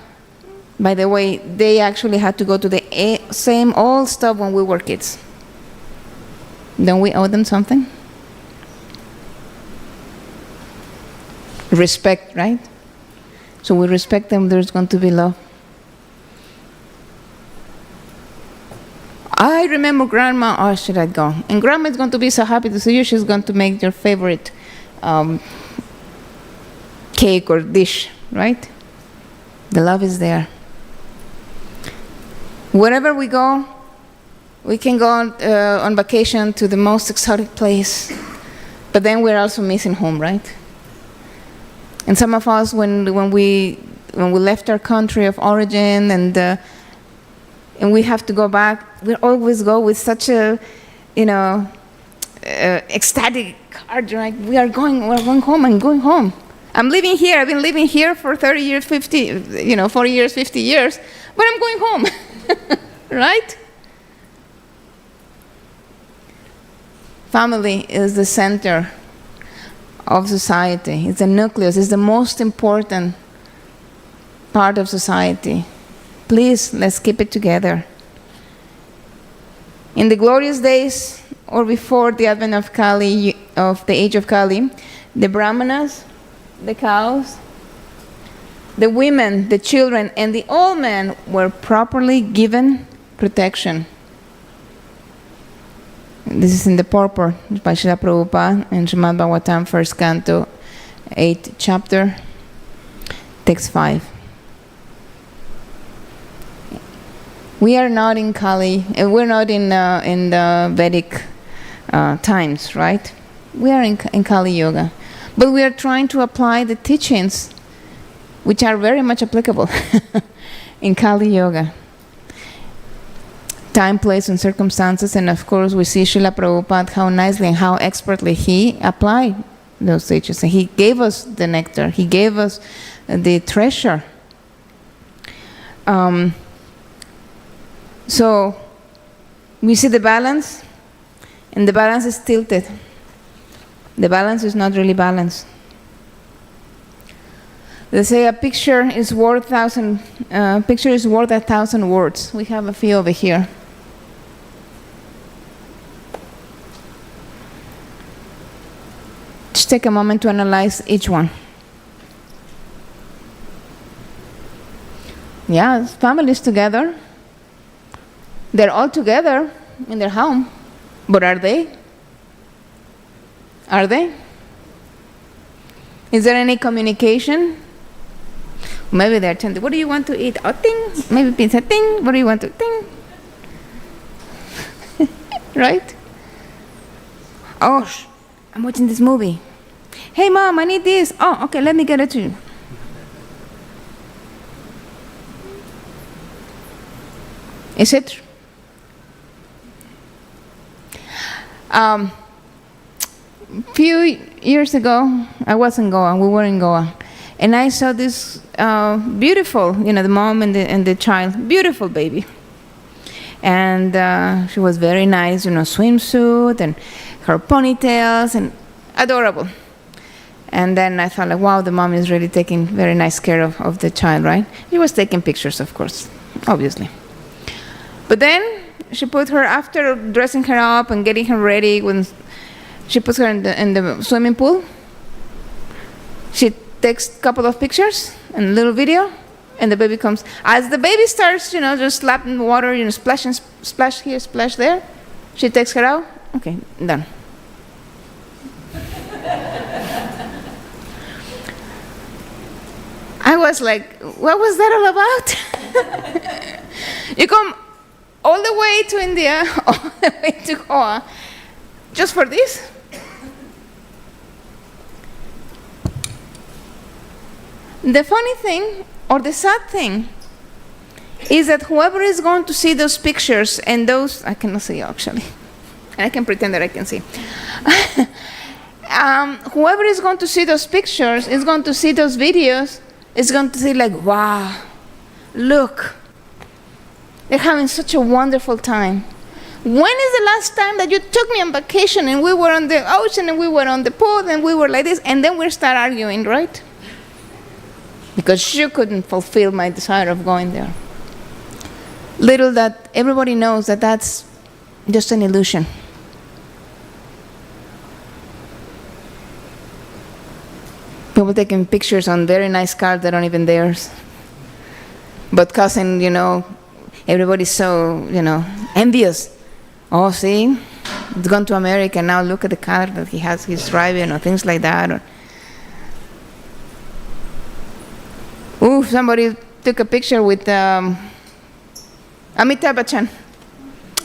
By the way, they actually had to go to the same old stuff when we were kids. Don't we owe them something? Respect, right? So we respect them, there's going to be love. I remember Grandma, oh, should I go? And Grandma is going to be so happy to see you, she's going to make your favorite cake or dish, right? The love is there. Wherever we go, we can go on vacation to the most exotic place, but then we're also missing home, right? And some of us, when we left our country of origin and we have to go back, we always go with such a, ecstatic heart, right? We're going home and going home. I'm living here. I've been living here for 30 years, 40 years, 50 years, but I'm going home, right? Family is the center of society. It's the nucleus. It's the most important part of society. Please, let's keep it together. In the glorious days, or before the advent of Kali, of the age of Kali, the Brahmanas, the cows, the women, the children, and the old men were properly given protection. This is in the purport by Srila Prabhupada in Srimad Bhagavatam, 1st Canto, 8th chapter, text 5. We are not in Kali, we're not in the Vedic times, right? We are in Kali Yoga. But we are trying to apply the teachings which are very much applicable in Kali Yoga. Time, place, and circumstances, and of course we see Srila Prabhupada, how nicely and how expertly he applied those teachings. And he gave us the nectar, he gave us the treasure. So we see the balance, and the balance is tilted. The balance is not really balanced. They say a picture is worth 1,000 words. We have a few over here. Just take a moment to analyze each one. Yeah, families together. They're all together in their home, but are they? Are they? Is there any communication? Maybe they're telling, what do you want to eat? Oh, ting. Maybe pizza, ting. What do you want to, ting? Right? Oh, I'm watching this movie. Hey, Mom, I need this. Oh, okay, let me get it to you. Is it? Few years ago, I was in Goa. We were in Goa, and I saw this beautiful, the mom and the child, beautiful baby, and she was very nice, swimsuit and her ponytails and adorable. And then I thought, like, wow, the mom is really taking very nice care of the child, right? She was taking pictures, of course, obviously. But then she put her, after dressing her up and getting her ready, when she puts her in the swimming pool, she takes a couple of pictures and a little video, and the baby comes. As the baby starts, just slapping the water, splash and splash here, splash there, she takes her out. Okay, done. I was like, what was that all about? You come all the way to India, all the way to Goa, just for this? The funny thing, or the sad thing, is that whoever is going to see those pictures, and those, I cannot see actually, and I can pretend that I can see. Whoever is going to see those pictures, is going to see those videos, is going to see like, wow, look, they're having such a wonderful time. When is the last time that you took me on vacation and we were on the ocean and we were on the pool and we were like this, and then we start arguing, right? Because you couldn't fulfill my desire of going there. Little that everybody knows that that's just an illusion. But People taking pictures on very nice cars that aren't even theirs. But causing, everybody's so, envious. Oh, see, he's gone to America, now look at the car that he's driving, or things like that. Or, somebody took a picture with Amitabh Bachchan.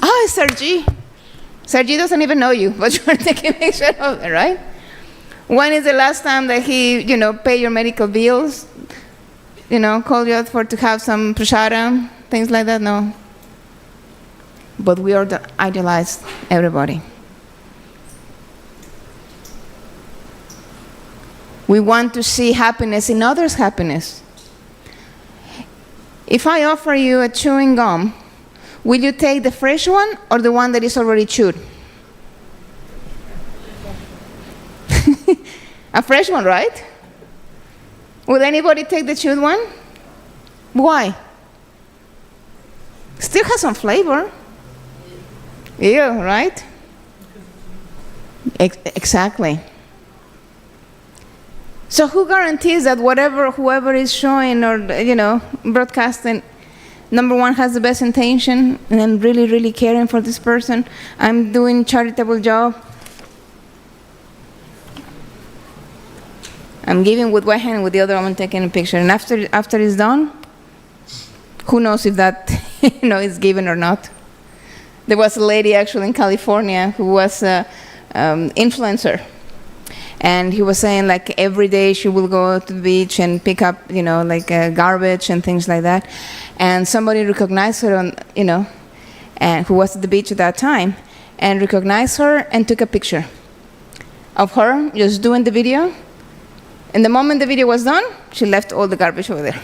Oh, it's Sergi. Sergi doesn't even know you, but you're taking a picture of it, right? When is the last time that he, paid your medical bills? Called you out to have some prasadam, things like that? No. But we idealize everybody. We want to see happiness in others' happiness. If I offer you a chewing gum, will you take the fresh one or the one that is already chewed? A fresh one, right? Will anybody take the chewed one? Why? Still has some flavor. Ew, right? Exactly. So who guarantees that whoever is showing or, broadcasting, number one, has the best intention, and I'm really, really caring for this person. I'm doing charitable job. I'm giving with one hand, and with the other I'm taking a picture. And after it's done, who knows if that is given or not. There was a lady actually in California who was an influencer. And he was saying, like, every day she will go to the beach and pick up, garbage and things like that. And somebody recognized her and who was at the beach at that time, and recognized her and took a picture of her just doing the video. And the moment the video was done, she left all the garbage over there.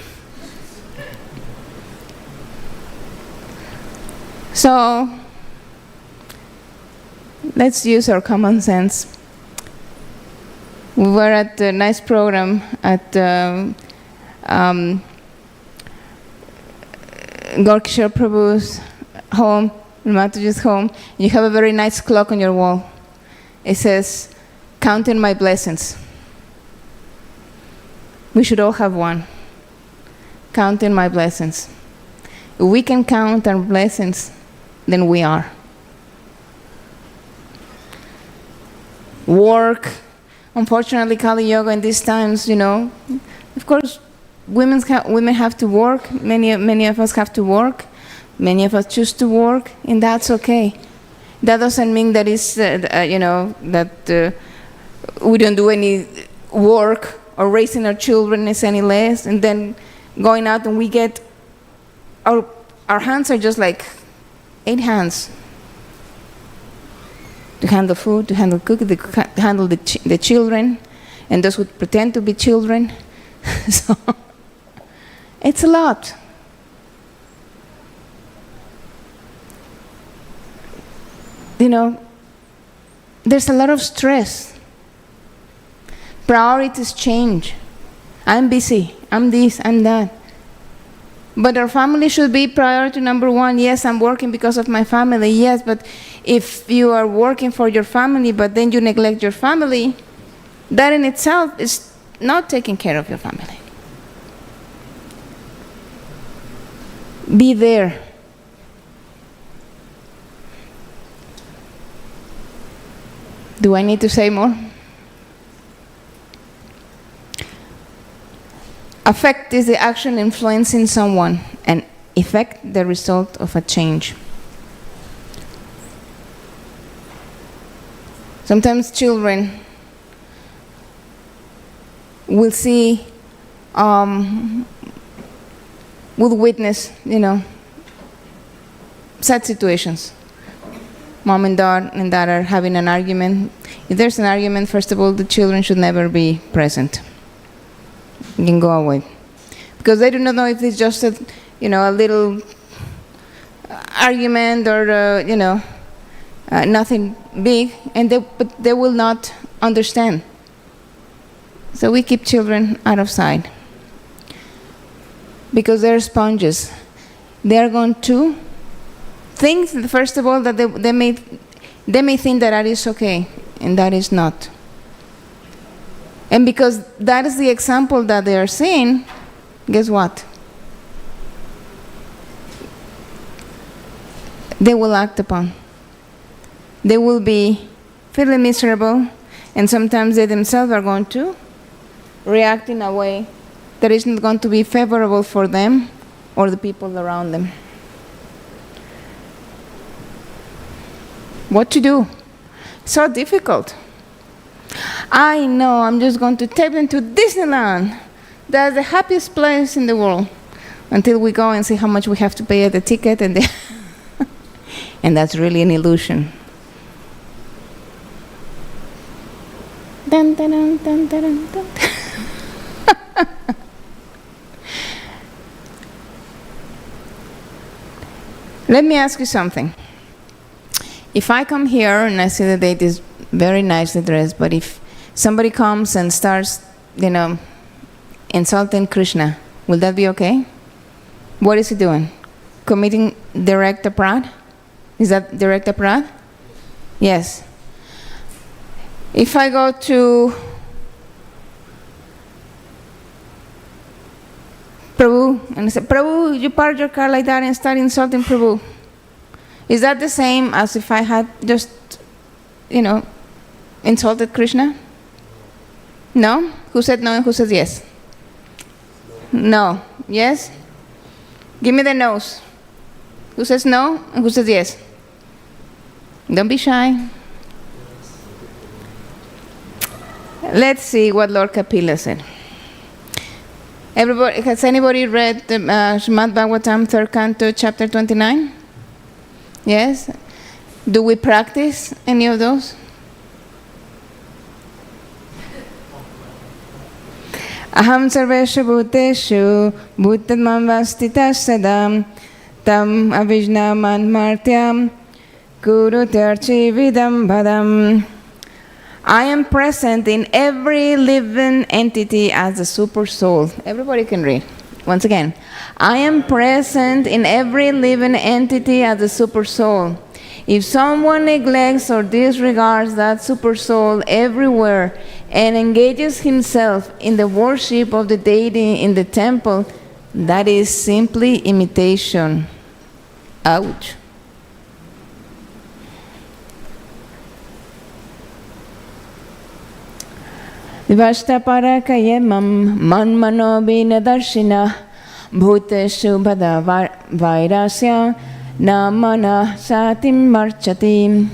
So let's use our common sense. We were at a nice program at Gorkishore Prabhu's home, Mataji's home. You have a very nice clock on your wall. It says, "Counting my blessings." We should all have one. Counting my blessings. If we can count our blessings, then we are. Work. Unfortunately, Kali Yoga in these times, of course, women have to work. Many of us have to work. Many of us choose to work, and that's okay. That doesn't mean that we don't do any work or raising our children is any less, and then going out and we get our hands are just like 8 hands to handle food, to handle cooking, to handle the children, and those who pretend to be children. So it's a lot. There's a lot of stress. Priorities change. I'm busy. I'm this, I'm that. But our family should be priority number one. Yes, I'm working because of my family. Yes, but if you are working for your family, but then you neglect your family, that in itself is not taking care of your family. Be there. Do I need to say more? Affect is the action influencing someone, and effect the result of a change. Sometimes children will see, will witness, sad situations. Mom and dad are having an argument. If there's an argument, first of all, the children should never be present. You can go away, because they do not know if it's just a little argument or nothing big, but they will not understand. So we keep children out of sight, because they're sponges. They are going to think, first of all, that they may think that is okay, and that is not. And because that is the example that they are seeing, guess what? They will act upon. They will be feeling miserable, and sometimes they themselves are going to react in a way that isn't going to be favorable for them or the people around them. What to do? So difficult. I know, I'm just going to take them to Disneyland. That's the happiest place in the world. Until we go and see how much we have to pay at the ticket, and and that's really an illusion. Dun, dun, dun, dun, dun, dun. Let me ask you something. If I come here and I see the date is very nicely dressed, but if somebody comes and starts, insulting Krishna, will that be okay? What is he doing? Committing direct aparad? Is that direct aparad? Yes. If I go to Prabhu and I say, Prabhu, you park your car like that and start insulting Prabhu, is that the same as if I had just, insulted Krishna? No? Who said no and who said yes? No. Yes? Give me the no's. Who says no and who says yes? Don't be shy. Let's see what Lord Kapila said. Everybody, has anybody read the Srimad Bhagavatam, 3rd canto, chapter 29? Yes? Do we practice any of those? Aham sarveshu bhuteshu bhutadmam vastita sadam tam avijnaman martyam kuruterchi vidam badam. I am present in every living entity as a super soul. Everybody can read. Once again. I am present in every living entity as a super soul. If someone neglects or disregards that super soul everywhere and engages himself in the worship of the deity in the temple, that is simply imitation. Ouch. Vashtaparakayamam manmanobina darshina bhuteshu bhada vairasya namana satim marchatim.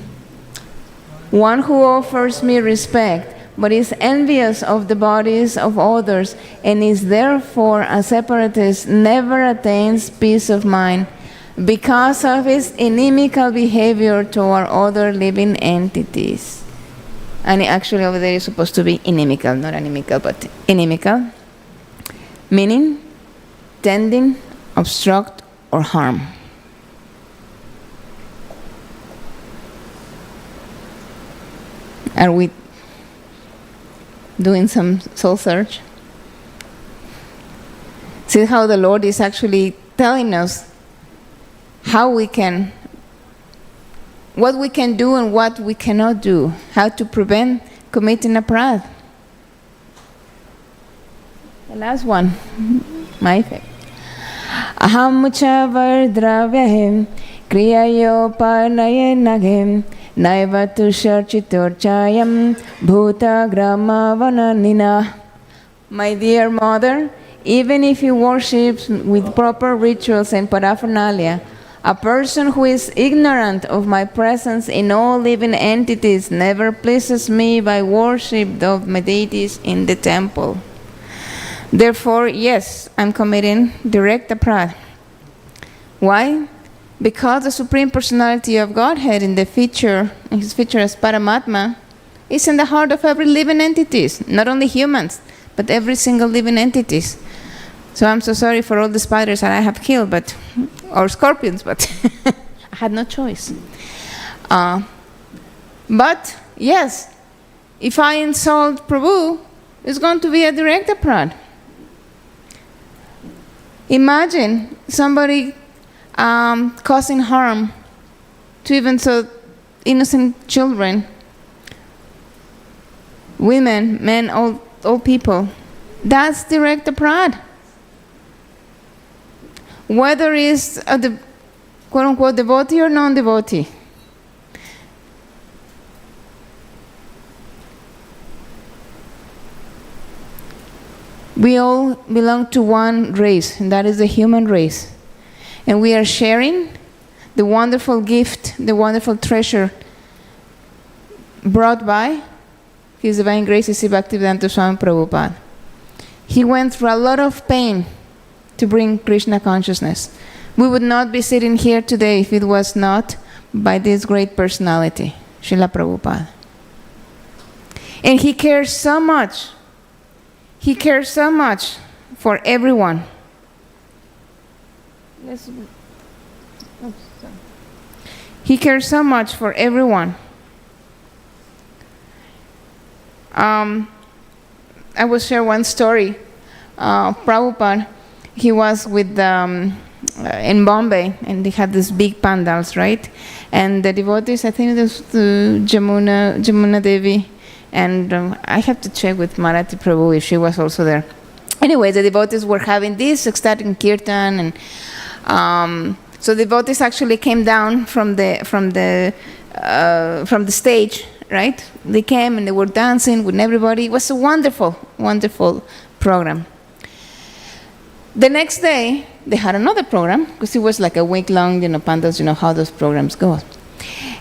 One who offers me respect but is envious of the bodies of others and is therefore a separatist never attains peace of mind because of his inimical behavior toward other living entities. And actually over there is supposed to be inimical, not animical, but inimical, meaning tending, obstruct, or harm. Are we doing some soul search? See how the Lord is actually telling us how we can, what we can do and what we cannot do, how to prevent committing aparad. The last one, my favorite. Aham mucha vardravyahem kriyayo parnayenaghem naiva tu sharchitorchayam bhuta grama vananina. My dear mother, even if you worship with proper rituals and paraphernalia, a person who is ignorant of my presence in all living entities never pleases me by worship of my deities in the temple. Therefore, yes, I'm committing direct aparad. Why? Because the Supreme Personality of Godhead in his feature as Paramatma is in the heart of every living entities, not only humans, but every single living entities. So I'm so sorry for all the spiders that I have killed, or scorpions, but I had no choice. But yes, if I insult Prabhu, it's going to be a direct aparad. Imagine somebody causing harm to even so innocent children, women, men, all old people, that's direct aparad. Whether it's the quote-unquote devotee or non-devotee. We all belong to one race, and that is the human race. And we are sharing the wonderful gift, the wonderful treasure brought by His Divine Grace A.C. Bhaktivedanta Swami Prabhupada. He went through a lot of pain to bring Krishna consciousness. We would not be sitting here today if it was not by this great personality, Srila Prabhupada. And he cares so much. He cares so much for everyone. He cares so much for everyone. I will share one story. Prabhupada, he was with in Bombay, and they had these big pandals, right? And the devotees, I think it was Jamuna Devi, and I have to check with Marathi Prabhu if she was also there. Anyway, the devotees were having this ecstatic kirtan, and so the devotees actually came down from the stage, right? They came and they were dancing with everybody. It was a wonderful, wonderful program. The next day, they had another program, because it was like a week-long, pandals, how those programs go.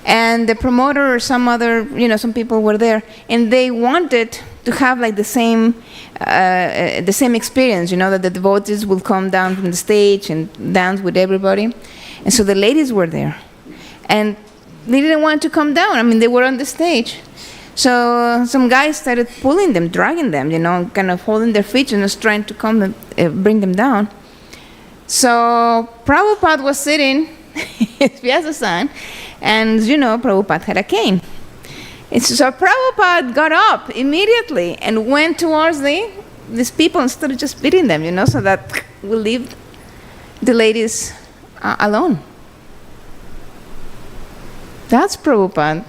And the promoter or some other, some people were there, and they wanted to have like the same experience, that the devotees will come down from the stage and dance with everybody. And so the ladies were there, and they didn't want to come down. I mean, they were on the stage. So some guys started pulling them, dragging them, kind of holding their feet and just trying to come and bring them down. So Prabhupada was sitting in Vyasa-san, and Prabhupada had a cane. And so Prabhupada got up immediately and went towards these people and started just beating them, so that we leave the ladies alone. That's Prabhupada.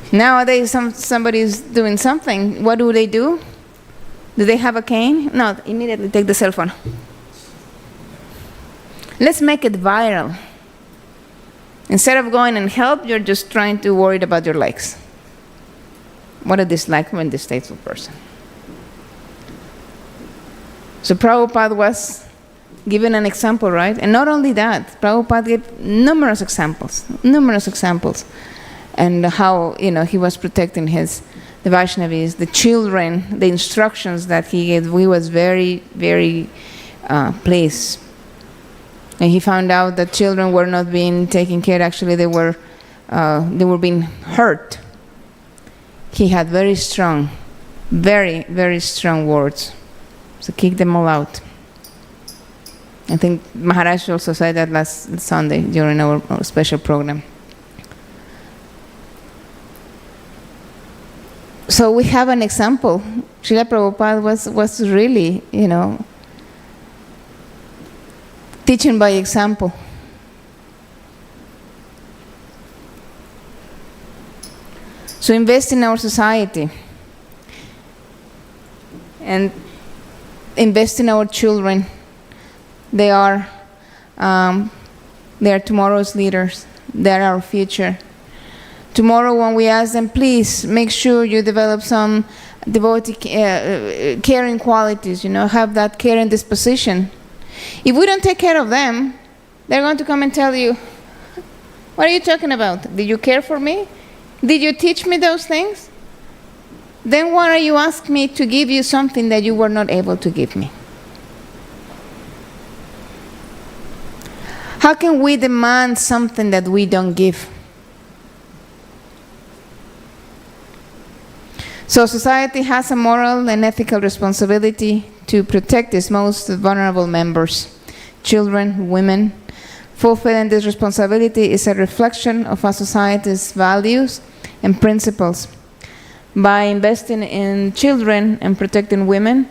Nowadays, somebody's doing something. What do? Do they have a cane? No, immediately take the cell phone. Let's make it viral. Instead of going and help, you're just trying to worry about your likes. What a dislike from a distasteful person. So Prabhupada was given an example, right? And not only that, Prabhupada gave numerous examples. And how, he was protecting the Vaishnavis, the children, the instructions that he gave. He was very, very pleased. And he found out that children were not being taken care. Actually, they were being hurt. He had very strong, very, very strong words. So kick them all out. I think Maharaj also said that last Sunday during our special program. So we have an example. Srila Prabhupada was really, teaching by example. So invest in our society and invest in our children. They are tomorrow's leaders. They are our future. Tomorrow when we ask them, please make sure you develop some devotee caring qualities, have that care and disposition. If we don't take care of them, they're going to come and tell you, what are you talking about? Did you care for me? Did you teach me those things? Then why are you asking me to give you something that you were not able to give me? How can we demand something that we don't give? So society has a moral and ethical responsibility to protect its most vulnerable members, children, women. Fulfilling this responsibility is a reflection of our society's values and principles. By investing in children and protecting women,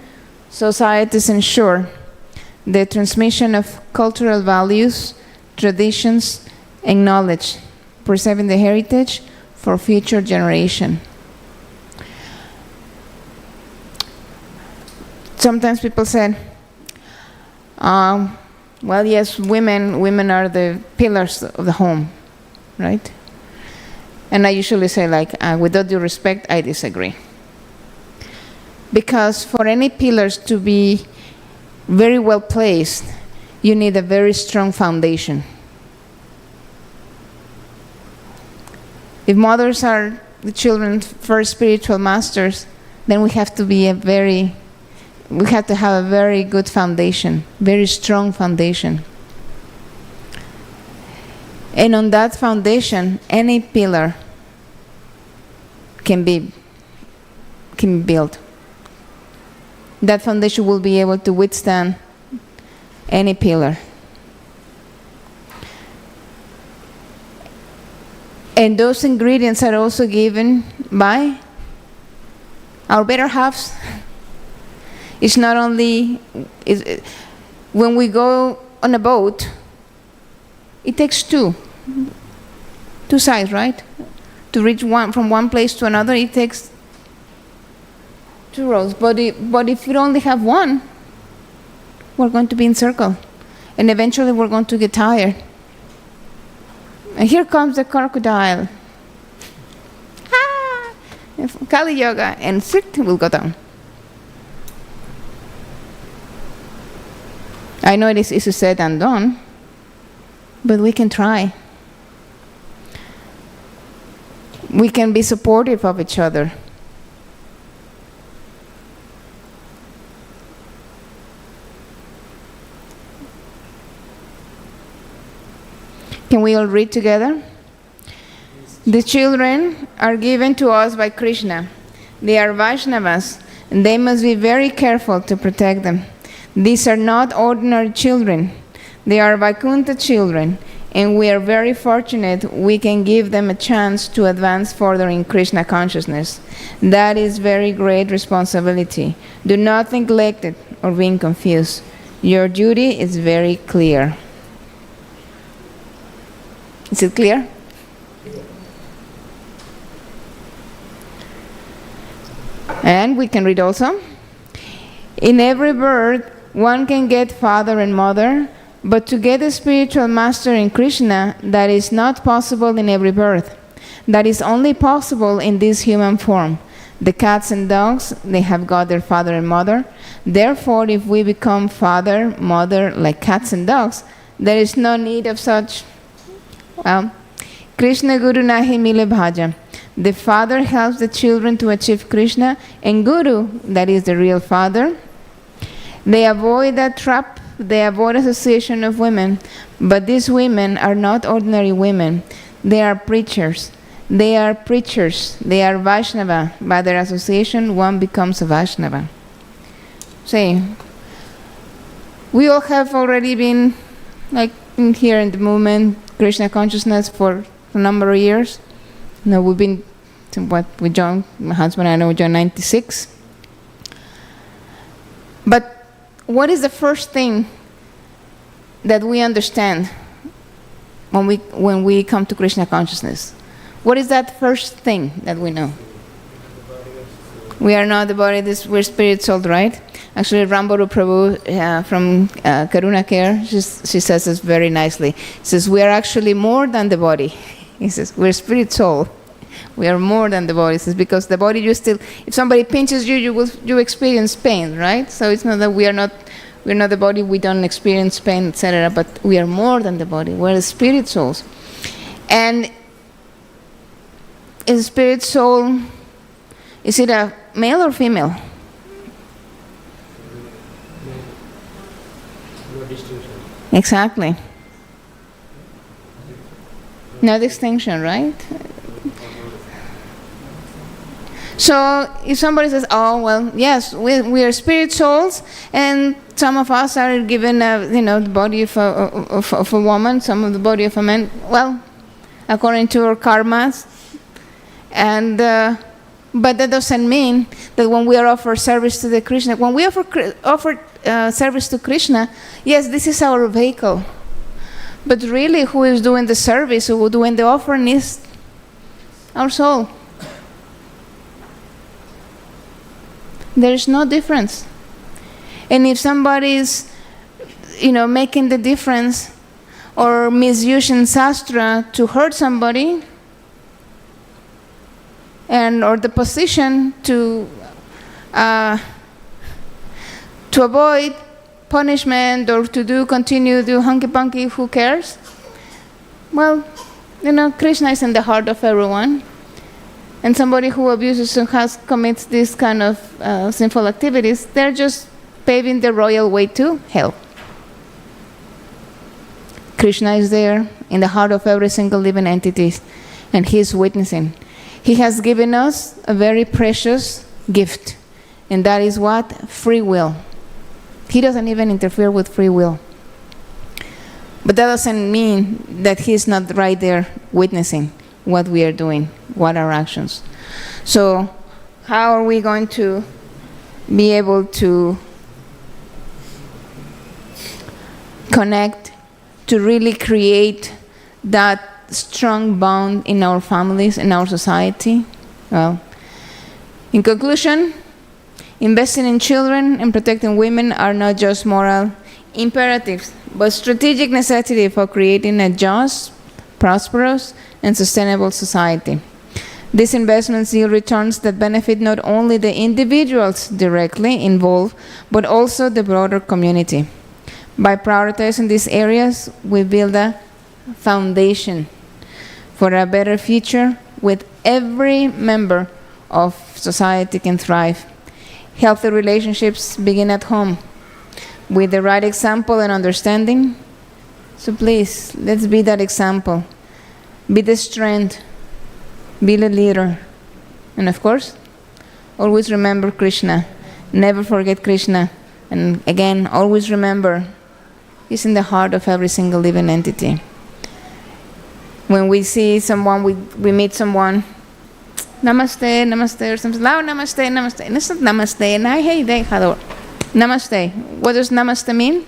societies ensure the transmission of cultural values, traditions, and knowledge, preserving the heritage, for future generation. Sometimes people say, well, yes, women are the pillars of the home, right? And I usually say, like, with all due respect, I disagree. Because for any pillars to be very well placed, you need a very strong foundation. If mothers are the children's first spiritual masters, then we have to have a very good foundation, very strong foundation. And on that foundation, any pillar can be built. That foundation will be able to withstand any pillar. And those ingredients are also given by our better halves. It's not only, when we go on a boat, it takes two sides, right? To reach from one place to another, it takes two rows. But if you only have one, we're going to be in circle. And eventually we're going to get tired. And here comes the crocodile. Kali Yoga, and sit, will go down. I know it is easy said and done, but we can try. We can be supportive of each other. Can we all read together? The children are given to us by Krishna. They are Vaishnavas, and they must be very careful to protect them. These are not ordinary children. They are Vaikuntha children, and we are very fortunate we can give them a chance to advance further in Krishna consciousness. That is very great responsibility. Do not neglect it or be confused. Your duty is very clear. Is it clear? And we can read also. In every birth, one can get father and mother, but to get a spiritual master in Krishna, that is not possible in every birth. That is only possible in this human form. The cats and dogs, they have got their father and mother. Therefore, if we become father, mother, like cats and dogs, there is no need of such. Krishna Guru Nahi Mile Bhaja. The father helps the children to achieve Krishna, and Guru, that is the real father, they avoid that trap, they avoid association of women. But these women are not ordinary women. They are preachers. They are preachers. They are Vaishnava. By their association, one becomes a Vaishnava. See, we all have already been like in here in the movement, Krishna consciousness, for a number of years. Now we've been, we joined, my husband and I, we joined 96. But what is the first thing that we understand when we come to Krishna consciousness? What is that first thing that we know? We are not the body, we're spirit, soul, right? Actually, Rambaru Prabhu from Karuna Care, she says this very nicely. She says, we are actually more than the body. He says, we're spirit, soul. We are more than the body. He says, because the body, if somebody pinches you, you experience pain, right? So it's not that we're not the body, we don't experience pain, etc. But we are more than the body. We're the spirit souls. And is spirit soul, is it a male or female? No distinction. Exactly. No distinction, right? So if somebody says, oh, well, yes, we are spirit souls, and some of us are given, the body of a woman, some of the body of a man, well, according to our karmas. And but that doesn't mean that when we are offered service to the Krishna, when we offer service to Krishna, yes, this is our vehicle. But really, who is doing the service, who is doing the offering is our soul. There is no difference. And if somebody is, making the difference or misusing Shastra to hurt somebody, or the position to avoid punishment or to continue to hunky-punky, who cares? Well, Krishna is in the heart of everyone. And somebody who abuses and commits these kind of sinful activities, they're just paving the royal way to hell. Krishna is there in the heart of every single living entity, and He is witnessing. He has given us a very precious gift, and that is what? Free will. He doesn't even interfere with free will. But that doesn't mean that He's not right there witnessing what we are doing, what are our actions. So how are we going to be able to connect, to really create that strong bond in our families, in our society? Well, in conclusion, investing in children and protecting women are not just moral imperatives, but strategic necessity for creating a just, prosperous, and sustainable society. These investments yield returns that benefit not only the individuals directly involved, but also the broader community. By prioritizing these areas, we build a foundation for a better future with every member of society can thrive. Healthy relationships begin at home with the right example and understanding. So please, let's be that example. Be the strength. Be the leader. And of course, always remember Krishna. Never forget Krishna. And again, always remember, He's in the heart of every single living entity. When we see someone, we meet someone, namaste, namaste, or something, oh, namaste, namaste. And it's not namaste, and I hate that. Namaste. What does namaste mean?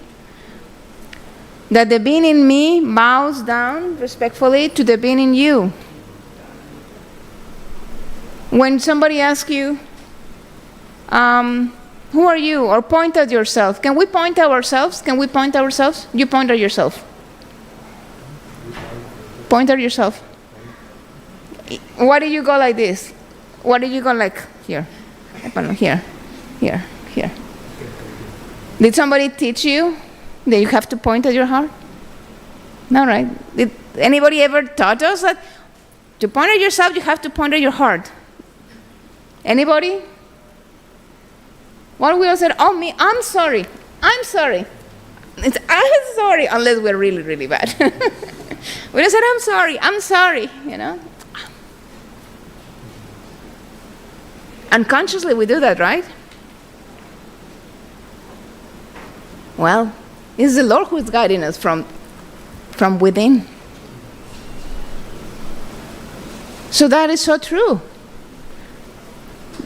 That the being in me bows down respectfully to the being in you. When somebody asks you, who are you? Or point at yourself. Can we point at ourselves? Can we point at ourselves? You point at yourself. Point at yourself. Why do you go like this? Why do you go like here? Here, here, here. Did somebody teach you that you have to point at your heart? No, right? Did anybody ever taught us that to point at yourself, you have to point at your heart? Anybody? What we all said, oh, me, I'm sorry. I'm sorry. I'm sorry, unless we're really, really bad. We just said, I'm sorry, Unconsciously we do that, right? Well, it's the Lord who is guiding us from within. So that is so true.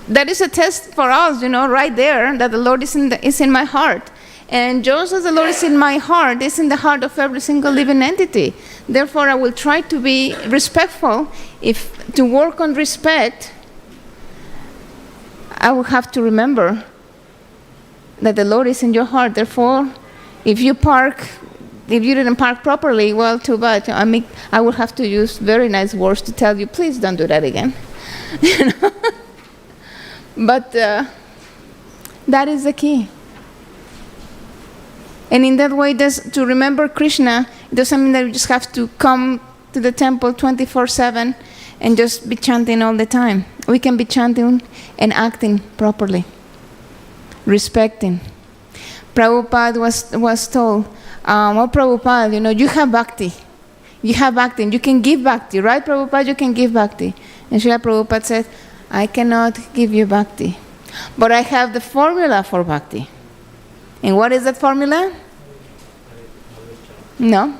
That is a test for us, right there, that the Lord is in my heart. And just as the Lord is in my heart, is in the heart of every single living entity. Therefore, I will try to be respectful. To work on respect, I will have to remember that the Lord is in your heart. Therefore, if you didn't park properly, well, too bad. I will have to use very nice words to tell you, please don't do that again. But that is the key. And in that way, to remember Krishna, it doesn't mean that we just have to come to the temple 24/7 and just be chanting all the time. We can be chanting and acting properly, respecting. Prabhupada was told, Prabhupada, you have bhakti. You have bhakti, and you can give bhakti, right, Prabhupada? You can give bhakti. And Srila Prabhupada said, I cannot give you bhakti, but I have the formula for bhakti. And what is that formula? No.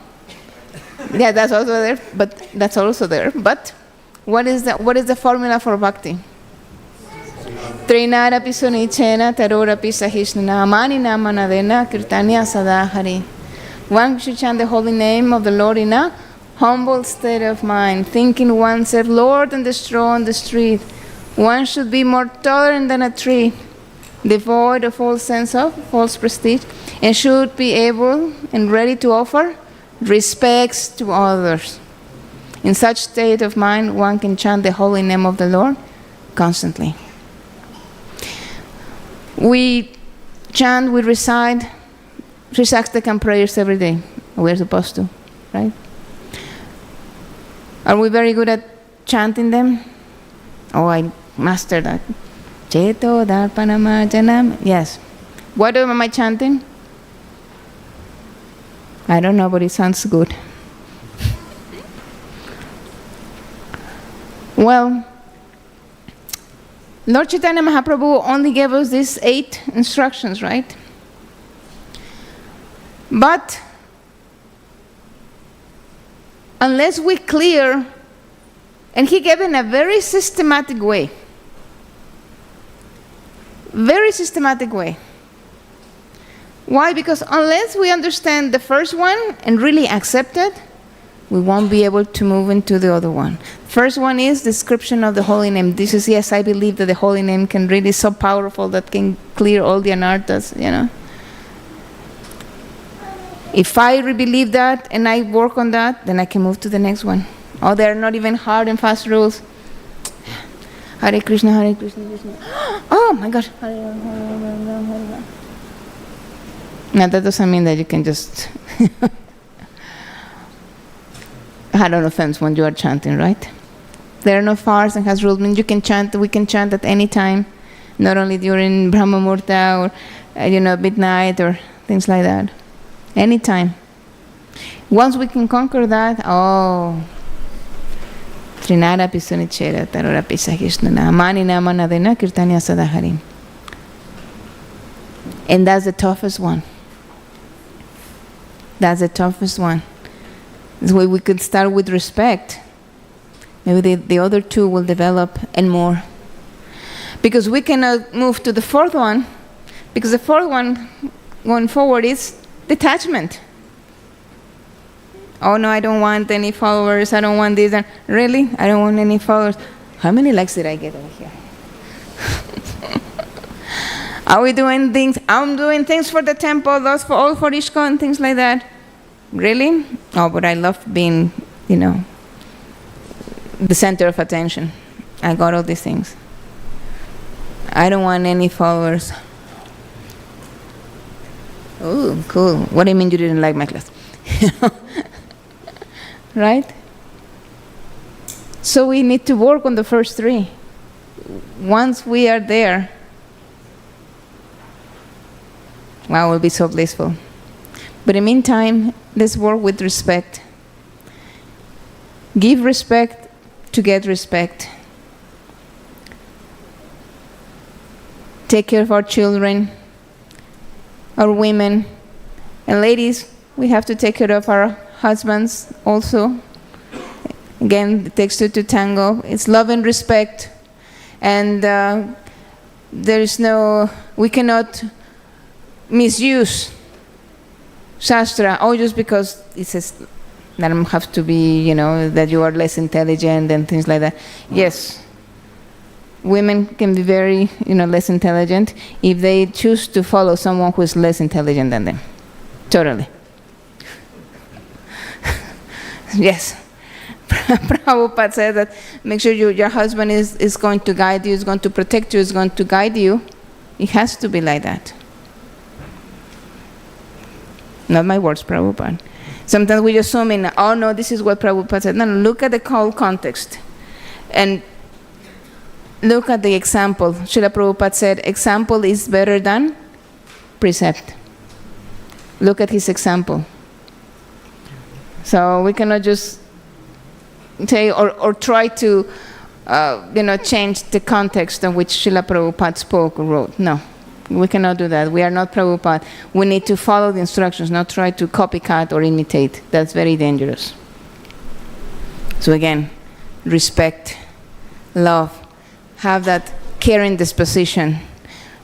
Yeah, that's also there. But what is the formula for bhakti? Trinarapi sunichena tarorapi sahishnana manina manadena kirtanya sadahari. One should chant the holy name of the Lord in a humble state of mind, thinking oneself Lord and the straw on the street. One should be more tolerant than a tree, devoid of all sense of false prestige, and should be able and ready to offer respects to others. In such state of mind, one can chant the holy name of the Lord constantly. We chant, we recite Shaktakam prayers every day. We're supposed to, right? Are we very good at chanting them? Oh, I mastered that. Cheto Darpanama Janam. Yes. What am I chanting? I don't know, but it sounds good. Well, Lord Chaitanya Mahaprabhu only gave us these 8 instructions, right? But unless we clear, and he gave in a very systematic way. Very systematic way. Why? Because unless we understand the first one and really accept it, we won't be able to move into the other one. First one is description of the holy name. This is, yes, I believe that the holy name can really be so powerful that can clear all the anarthas, you know. If I really believe that and I work on that, then I can move to the next one. Oh, there are not even hard and fast rules. Hare Krishna, Hare Krishna, Krishna. Oh my gosh. Hare Ram, Hare Ram, Ram, Hare Ram. Now that doesn't mean that you can just had an offense when you are chanting, right? There are no fast and fast rules. I mean, you can chant. We can chant at any time, not only during Brahma Muhurta or midnight or things like that. Anytime. Once we can conquer that, oh, Trinara Pisunichera, Tarora Pisahishna, Mani Namanadena, Kirtanya Sadaharim. And that's the toughest one. That's the toughest one. This way we could start with respect. Maybe the other 2 will develop and more. Because we cannot move to the 4th one, because the 4th one going forward is detachment. Oh no, I don't want any followers, I don't want this. And really? I don't want any followers. How many likes did I get over here? Are we doing things? I'm doing things for the temple, those for all for ISKCON, things like that. Really? Oh, but I love being, the center of attention. I got all these things. I don't want any followers. Oh, cool. What do you mean you didn't like my class? Right? So we need to work on the first 3. Once we are there, wow, it will be so blissful. But in the meantime, let's work with respect. Give respect to get respect. Take care of our children, our women, and ladies, we have to take care of our husbands also. Again, it takes 2 to tango. It's love and respect. And we cannot misuse Shastra, just because it says that I have to be, that you are less intelligent and things like that. Yes, women can be very, less intelligent if they choose to follow someone who is less intelligent than them. Totally. Yes. Prabhupada said that make sure your husband is going to guide you, is going to protect you, is going to guide you. It has to be like that. Not my words, Prabhupada. Sometimes we just zoom in, oh no, this is what Prabhupada said. No, look at the whole context. And look at the example. Srila Prabhupada said, example is better than precept. Look at his example. So we cannot just say or try to change the context in which Srila Prabhupada spoke or wrote. No, we cannot do that. We are not Prabhupada. We need to follow the instructions, not try to copycat or imitate. That's very dangerous. So again, respect, love, have that caring disposition,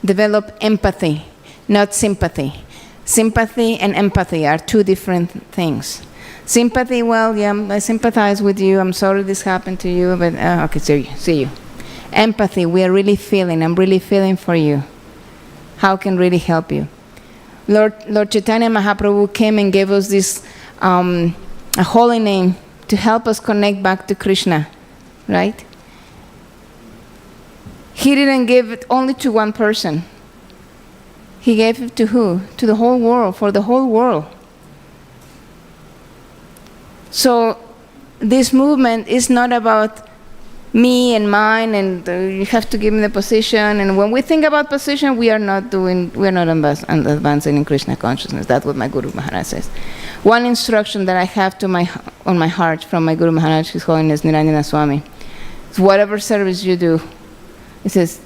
develop empathy, not sympathy. Sympathy and empathy are two different things. Sympathy, well, yeah, I sympathize with you. I'm sorry this happened to you, but okay, see you. Empathy, we are really feeling. I'm really feeling for you. How can really help you? Lord Chaitanya Mahaprabhu came and gave us this a holy name to help us connect back to Krishna, right? He didn't give it only to one person. He gave it to who? To the whole world, for the whole world. So this movement is not about me and mine, and you have to give me the position. And when we think about position, we are not advancing in Krishna consciousness. That's what my Guru Maharaj says. One instruction that I have on my heart from my Guru Maharaj, His Holiness Niranjana Swami, is whatever service you do, it says,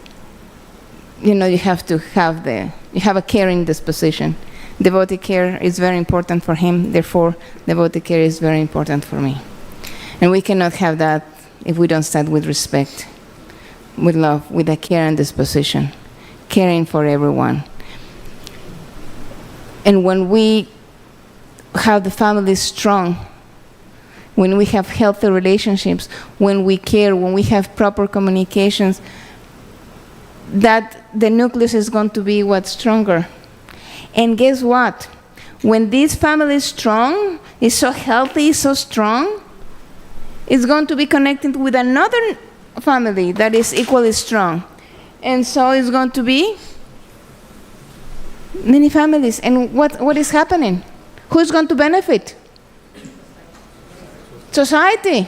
you have to have a caring disposition. Devotee care is very important for him, therefore devotee care is very important for me. And we cannot have that if we don't start with respect, with love, with a care and disposition, caring for everyone. And when we have the family strong, when we have healthy relationships, when we care, when we have proper communications, that the nucleus is going to be what's stronger. And guess what? When this family is strong, is so healthy, so strong, it's going to be connected with another family that is equally strong. And so it's going to be many families. And what is happening? Who's going to benefit? Society.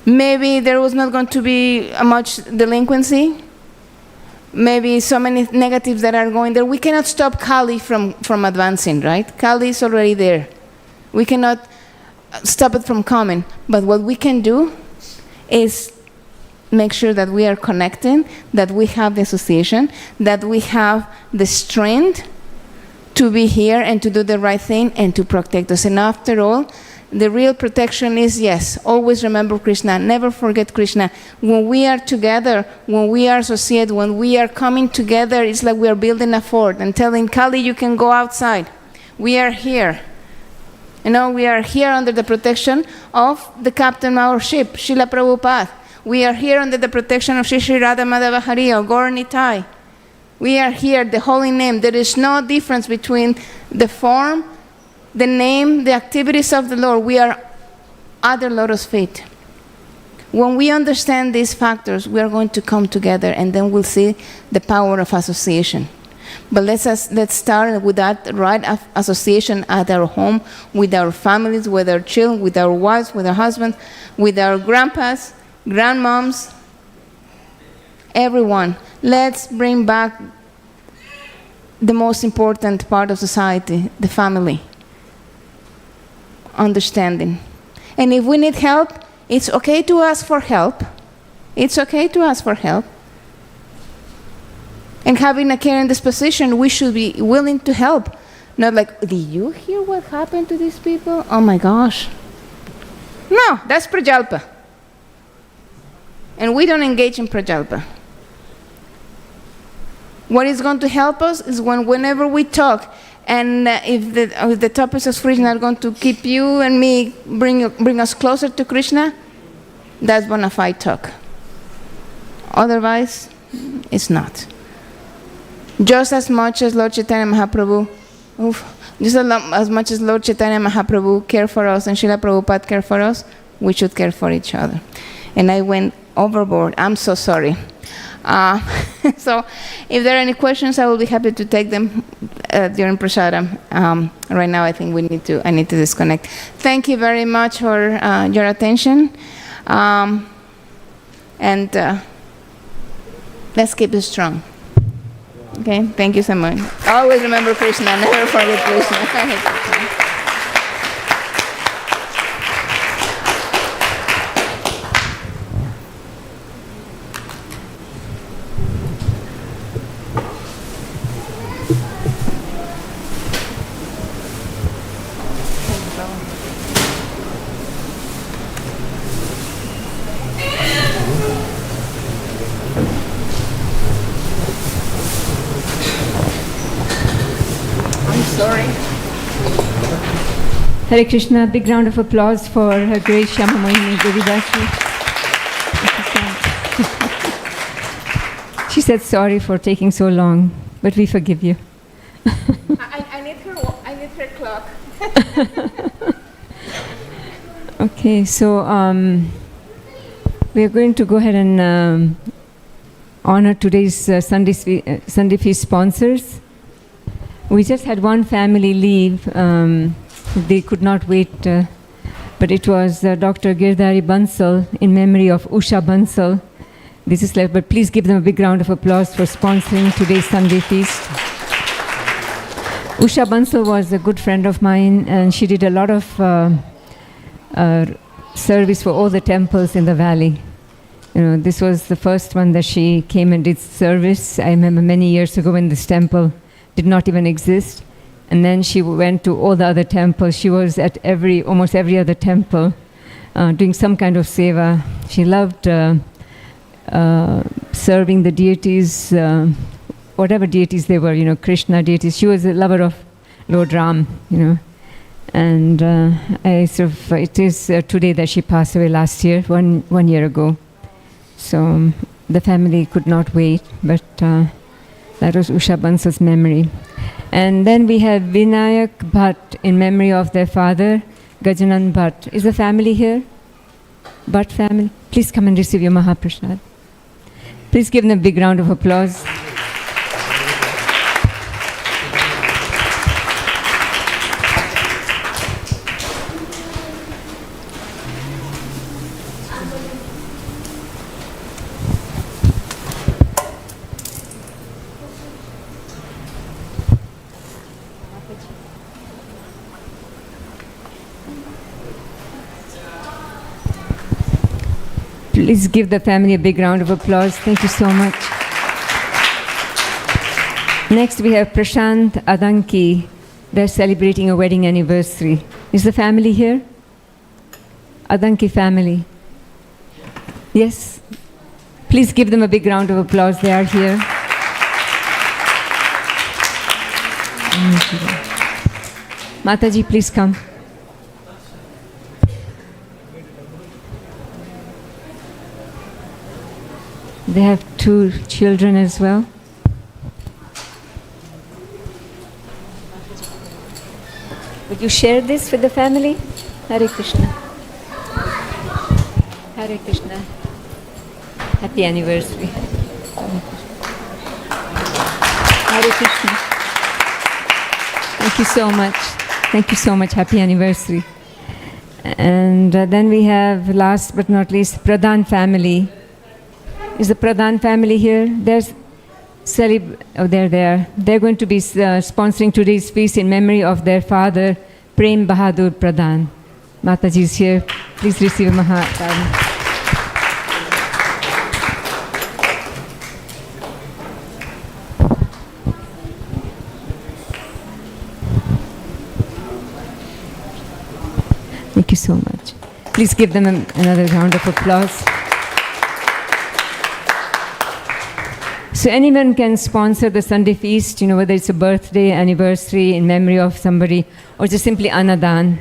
Maybe there was not going to be much delinquency. Maybe so many negatives that are going there. We cannot stop Kali from advancing, right? Kali is already there. We cannot stop it from coming. But what we can do is make sure that we are connecting, that we have the association, that we have the strength to be here and to do the right thing and to protect us. And after all, the real protection is, yes, always remember Krishna, never forget Krishna. When we are together, when we are associated, when we are coming together, it's like we are building a fort and telling Kali, you can go outside. We are here. We are here under the protection of the captain of our ship, Srila Prabhupada. We are here under the protection of Shri Shri Radha Madhava Hari or Gaur Nitai. We are here, the holy name. There is no difference between the form, the name, the activities of the Lord. We are at the Lotus feet. When we understand these factors, we are going to come together, and then we'll see the power of association. But let's start with that right association at our home, with our families, with our children, with our wives, with our husbands, with our grandpas, grandmoms, everyone. Let's bring back the most important part of society, the family. Understanding. And if we need help, it's okay to ask for help. It's okay to ask for help. And having a caring disposition, we should be willing to help. Not like, did you hear what happened to these people? Oh my gosh. No, that's prajalpa. And we don't engage in prajalpa. What is going to help us is whenever we talk, and if the topics of Krishna are going to keep you and me, bring us closer to Krishna, that's bona fide talk. Otherwise, it's not. Just as much as Lord Chaitanya Mahaprabhu, as much as Lord Chaitanya Mahaprabhu cared for us and Srila Prabhupada cared for us, we should care for each other. And I went overboard. I'm so sorry. So if there are any questions, I will be happy to take them during prasadam. Right now, I think I need to disconnect. Thank you very much for your attention. And let's keep it strong. Okay, thank you so much. Always remember Krishna, never forget Krishna. Sorry. Hare Krishna, big round of applause for her great Shama Mohini Devidasi. She said sorry for taking so long, but we forgive you. I need her clock. Okay, so we are going to go ahead and honor today's Sunday feast sponsors. We just had one family leave. They could not wait, but it was Dr. Girdhari Bansal in memory of Usha Bansal. This is left, but please give them a big round of applause for sponsoring today's Sunday feast. Usha Bansal was a good friend of mine, and she did a lot of service for all the temples in the valley. You know, this was the first one that she came and did service. I remember many years ago when this temple did not even exist. And then she went to all the other temples. She was at almost every other temple doing some kind of seva. She loved serving the deities, whatever deities they were, you know, Krishna deities. She was a lover of Lord Ram, you know. And it is today that she passed away last year, one year ago. So the family could not wait, but that was Usha Bansal's memory. And then we have Vinayak Bhatt in memory of their father, Gajanan Bhatt. Is the family here? Bhatt family? Please come and receive your Mahaprasad. Please give them a big round of applause. Please give the family a big round of applause. Thank you so much. Next we have Prashant Adanki. They're celebrating a wedding anniversary. Is the family here? Adanki family. Yes? Please give them a big round of applause. They are here. Mataji, please come. They have 2 children as well. Would you share this with the family? Hare Krishna. Hare Krishna. Happy anniversary. Hare Krishna. Thank you so much. Thank you so much. Happy anniversary. And then we have, last but not least, Pradhan family. Is the Pradhan family here? There's they're there. They're going to be sponsoring today's feast in memory of their father, Prem Bahadur Pradhan. Mataji is here. Please receive Mahaprasad. Thank you so much. Please give them another round of applause. So anyone can sponsor the Sunday feast, you know, whether it's a birthday, anniversary, in memory of somebody, or just simply Annadan.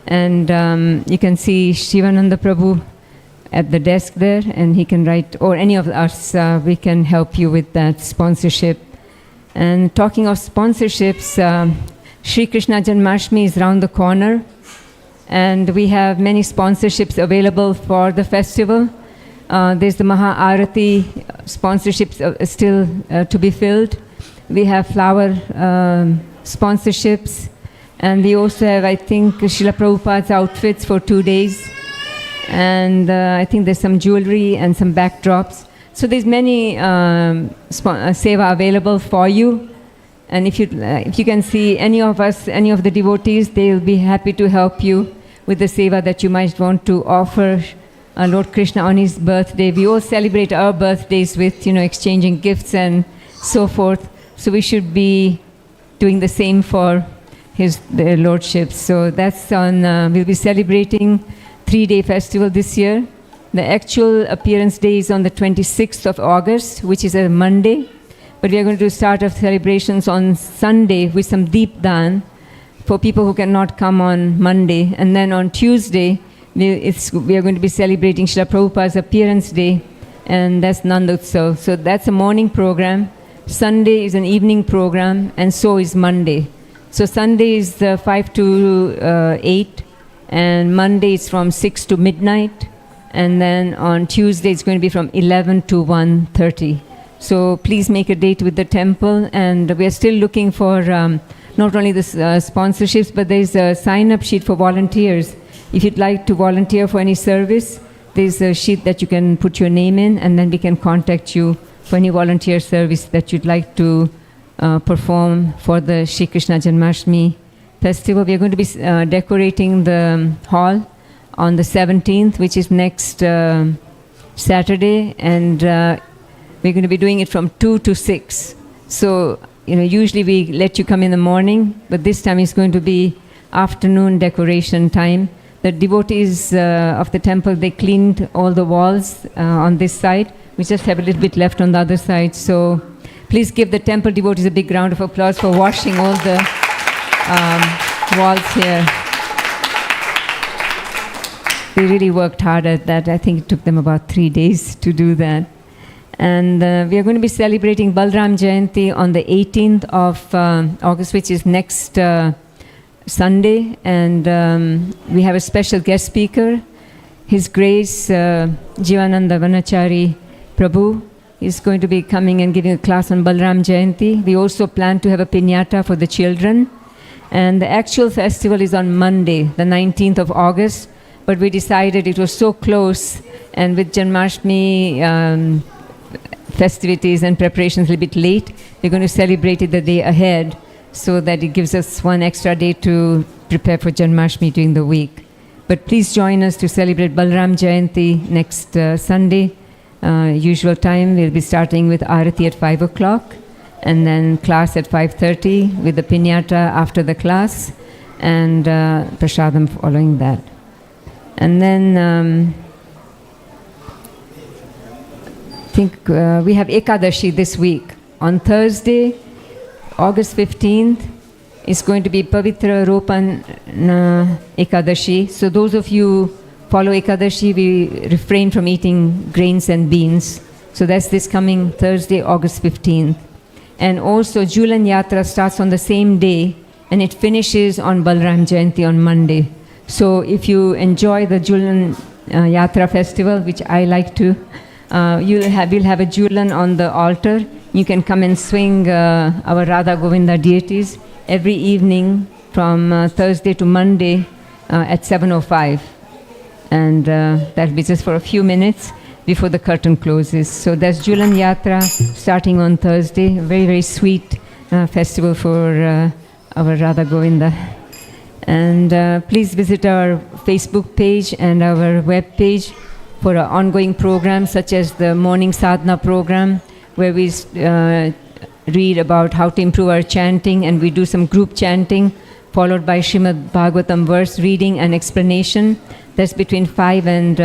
And you can see Shivananda Prabhu at the desk there, and he can write, or any of us, we can help you with that sponsorship. And talking of sponsorships, Sri Krishna Janmashtami is around the corner, and we have many sponsorships available for the festival. There's the Maha Arati sponsorships still to be filled. We have flower sponsorships, and we also have, I think, Srila Prabhupada's outfits for 2 days, and I think there's some jewelry and some backdrops. So there's many seva available for you, and if you can see any of us, any of the devotees, they'll be happy to help you with the seva that you might want to offer Lord Krishna on his birthday. We all celebrate our birthdays with, you know, exchanging gifts and so forth. So we should be doing the same for their lordships. So that's on, we'll be celebrating 3-day festival this year. The actual appearance day is on the 26th of August, which is a Monday. But we are going to start our celebrations on Sunday with some Deep Dan for people who cannot come on Monday. And then on Tuesday, we are going to be celebrating Srila Prabhupada's appearance day, and that's Nandotsav. So that's a morning program. Sunday is an evening program, and so is Monday. So Sunday is 5 to 8, and Monday is from 6 to midnight, and then on Tuesday it's going to be from 11 to 1:30. So please make a date with the temple, and we are still looking for not only the sponsorships, but there is a sign-up sheet for volunteers. If you'd like to volunteer for any service, there's a sheet that you can put your name in, and then we can contact you for any volunteer service that you'd like to perform for the Shri Krishna Janmashtami festival. We are going to be decorating the hall on the 17th, which is next Saturday, and we're going to be doing it from 2 to 6. So, usually we let you come in the morning, but this time it's going to be afternoon decoration time. The devotees of the temple, they cleaned all the walls on this side. We just have a little bit left on the other side. So please give the temple devotees a big round of applause for washing all the walls here. They really worked hard at that. I think it took them about 3 days to do that. And we are going to be celebrating Balram Jayanti on the 18th of August, which is next Sunday. And we have a special guest speaker. His Grace Jivananda Vanachari Prabhu is going to be coming and giving a class on Balram Jayanti. We also plan to have a piñata for the children. And the actual festival is on Monday, the 19th of August. But we decided it was so close, and with Janmashtami festivities and preparations a little bit late, we're going to celebrate it the day ahead, so that it gives us one extra day to prepare for Janmashtami during the week. But please join us to celebrate Balram Jayanti next Sunday. Usual time, we'll be starting with arti at 5 o'clock, and then class at 5:30 with the piñata after the class, and prasadam following that. And then I think we have Ekadashi this week. On Thursday, August 15th, is going to be Pavitra Ropan Ekadashi. So those of you follow Ekadashi, we refrain from eating grains and beans. So that's this coming Thursday, August 15th. And also Julan Yatra starts on the same day, and it finishes on Balram Jayanti on Monday. So if you enjoy the Julan Yatra festival, which I like to, we'll have a Julan on the altar. You can come and swing our Radha Govinda deities every evening from Thursday to Monday at 7:05. And that'll be just for a few minutes before the curtain closes. So that's Julan Yatra starting on Thursday. Very, very sweet festival for our Radha Govinda. And please visit our Facebook page and our web page for our ongoing programs, such as the morning sadhana program, where we read about how to improve our chanting, and we do some group chanting, followed by Srimad Bhagavatam verse reading and explanation. That's between 5 and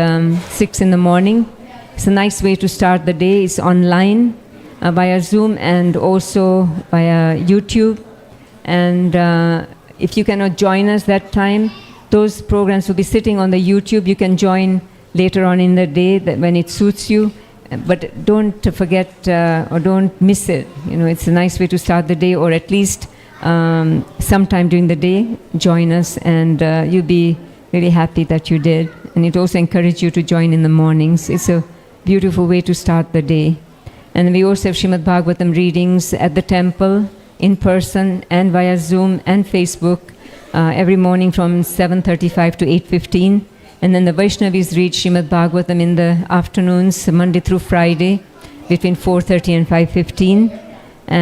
6 in the morning. It's a nice way to start the day. It's online via Zoom and also via YouTube. And if you cannot join us that time, those programs will be sitting on the YouTube. You can join later on in the day when it suits you. But don't forget or don't miss it. It's a nice way to start the day, or at least sometime during the day, join us, and you'll be really happy that you did. And it also encourages you to join in the mornings. It's a beautiful way to start the day. And we also have Srimad Bhagavatam readings at the temple, in person and via Zoom and Facebook, every morning from 7:35 to 8:15. And then the Vaishnavis read Srimad Bhagavatam in the afternoons, Monday through Friday, between 4:30 and 5:15.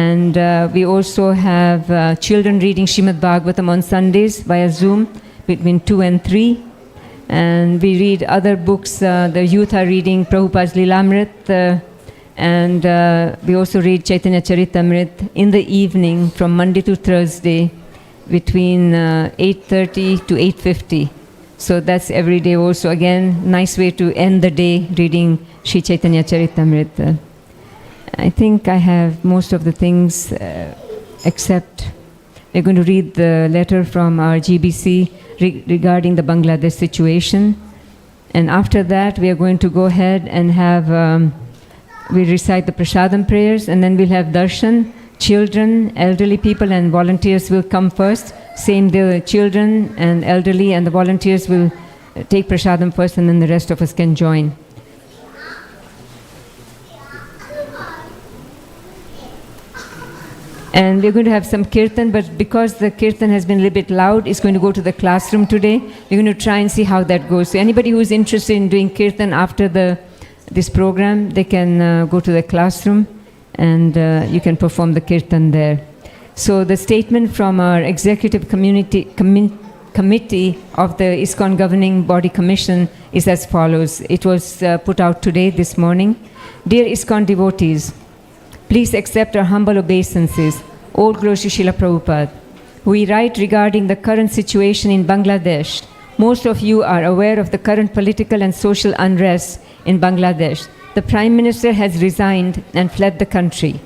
And we also have children reading Srimad Bhagavatam on Sundays via Zoom between 2 and 3. And we read other books. The youth are reading Prabhupada's Lilamrit, and we also read Chaitanya Charitamrit in the evening from Monday to Thursday between 8:30 to 8:50. So that's every day also. Again, nice way to end the day reading Sri Chaitanya Charitamrita. I think I have most of the things except We're going to read the letter from our GBC regarding the Bangladesh situation. And after that, we are going to go ahead and have, we recite the Prasadam prayers, and then we'll have darshan. Children, elderly people, and volunteers will come first. Same, the children and elderly and the volunteers will take Prasadam first, and then the rest of us can join. And we're going to have some kirtan, but because the kirtan has been a little bit loud, it's going to go to the classroom today. We're going to try and see how that goes. So anybody who's interested in doing kirtan after this program, they can go to the classroom and you can perform the kirtan there. So the statement from our executive committee of the ISKCON Governing Body Commission is as follows. It was put out today, this morning. Dear ISKCON devotees, please accept our humble obeisances. All glory to Srila Prabhupada. We write regarding the current situation in Bangladesh. Most of you are aware of the current political and social unrest in Bangladesh. The Prime Minister has resigned and fled the country.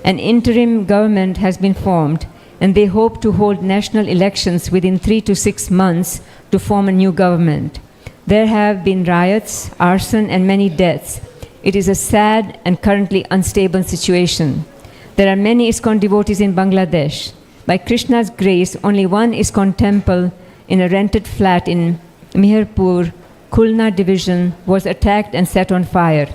An interim government has been formed, and they hope to hold national elections within 3 to 6 months to form a new government. There have been riots, arson, and many deaths. It is a sad and currently unstable situation. There are many ISKCON devotees in Bangladesh. By Krishna's grace, only one ISKCON temple in a rented flat in Meherpur, Khulna division, was attacked and set on fire.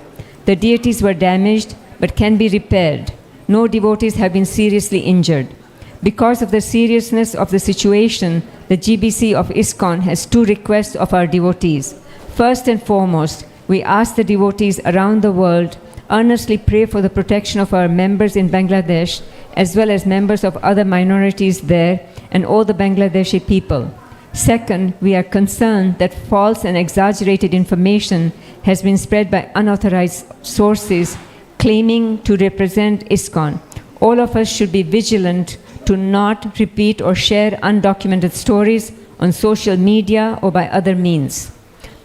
The deities were damaged but can be repaired. No devotees have been seriously injured. Because of the seriousness of the situation, the GBC of ISKCON has 2 requests of our devotees. First and foremost, we ask the devotees around the world earnestly pray for the protection of our members in Bangladesh, as well as members of other minorities there and all the Bangladeshi people. Second, we are concerned that false and exaggerated information has been spread by unauthorized sources claiming to represent ISKCON. All of us should be vigilant to not repeat or share undocumented stories on social media or by other means.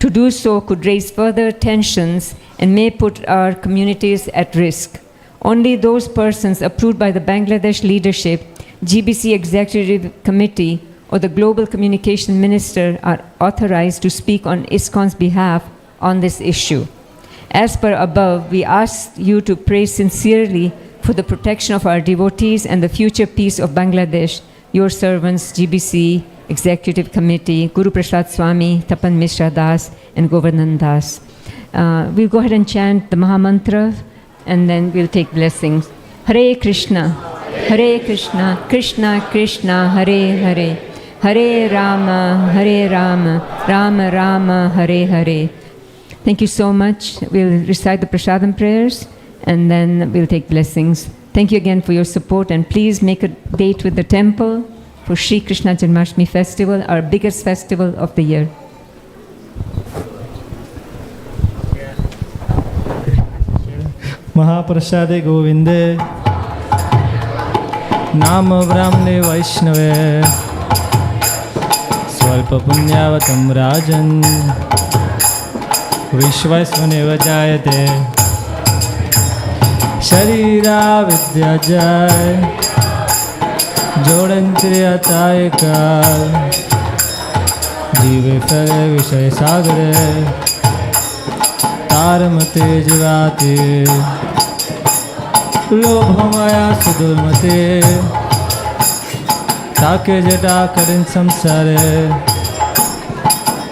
To do so could raise further tensions and may put our communities at risk. Only those persons approved by the Bangladesh leadership, GBC Executive Committee, or the Global Communication Minister are authorized to speak on ISKCON's behalf on this issue. As per above, we ask you to pray sincerely for the protection of our devotees and the future peace of Bangladesh. Your servants, GBC Executive Committee, Guru Prasad Swami, Tapan Mishra Das, and Govardhan Das. We'll go ahead and chant the Maha Mantra, and then we'll take blessings. Hare Krishna, Krishna Krishna, Hare Hare, Hare Rama, Rama Rama, Hare Hare. Thank you so much. We'll recite the Prasadam prayers, and then we'll take blessings. Thank you again for your support, and please make a date with the temple for Sri Krishna Janmashtami festival, our biggest festival of the year. Mahaprasade Govinde Nama Brahmane Vaishnave Swalpa Punyavatam Rajan Vishvasvaneva Jayate Sharira Vidya Jai Jodantriya Taikal Jive Fere Vishay Sagare Taramate Jivate Lobhamaya Sudurmate Take Jata Karin Samsare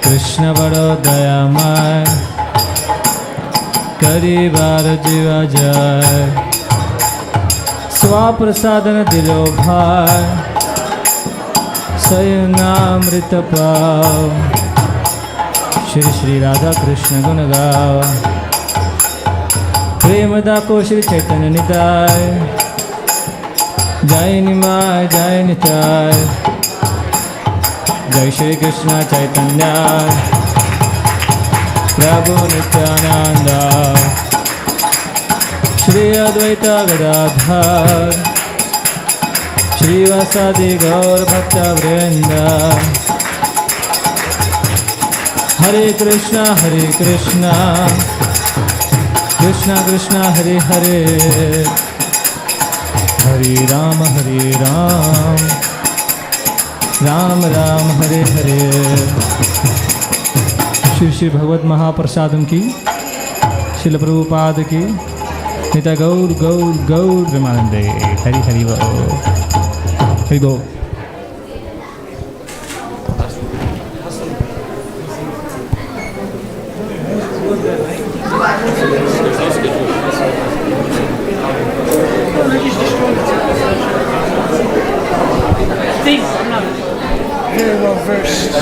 Krishna Bado Dayamay Kari Bar Jiva Jai Swaprasadana Dilo Bhai Sayanamrita Pav Shri Shri Radha Krishna Gunagav Premada Ko Shri Chaitanya Nitay Jai Nimai Jai Nitai Jai Shri Krishna Chaitanya Prabhu Nityananda Shri Advaita Gadadhar Shri Vasadi Gaur Bhakta Vrinda Hare Krishna Krishna Krishna Hare Hare Hare Ram Ram Ram Hare Hare. Shri Shri भगवत महाप्रसादम की, शिल प्रभुपाद की, निता गौर गौर गौर प्रेमानंदे। हरि हरि बोल, हरि बोल। Very well versed.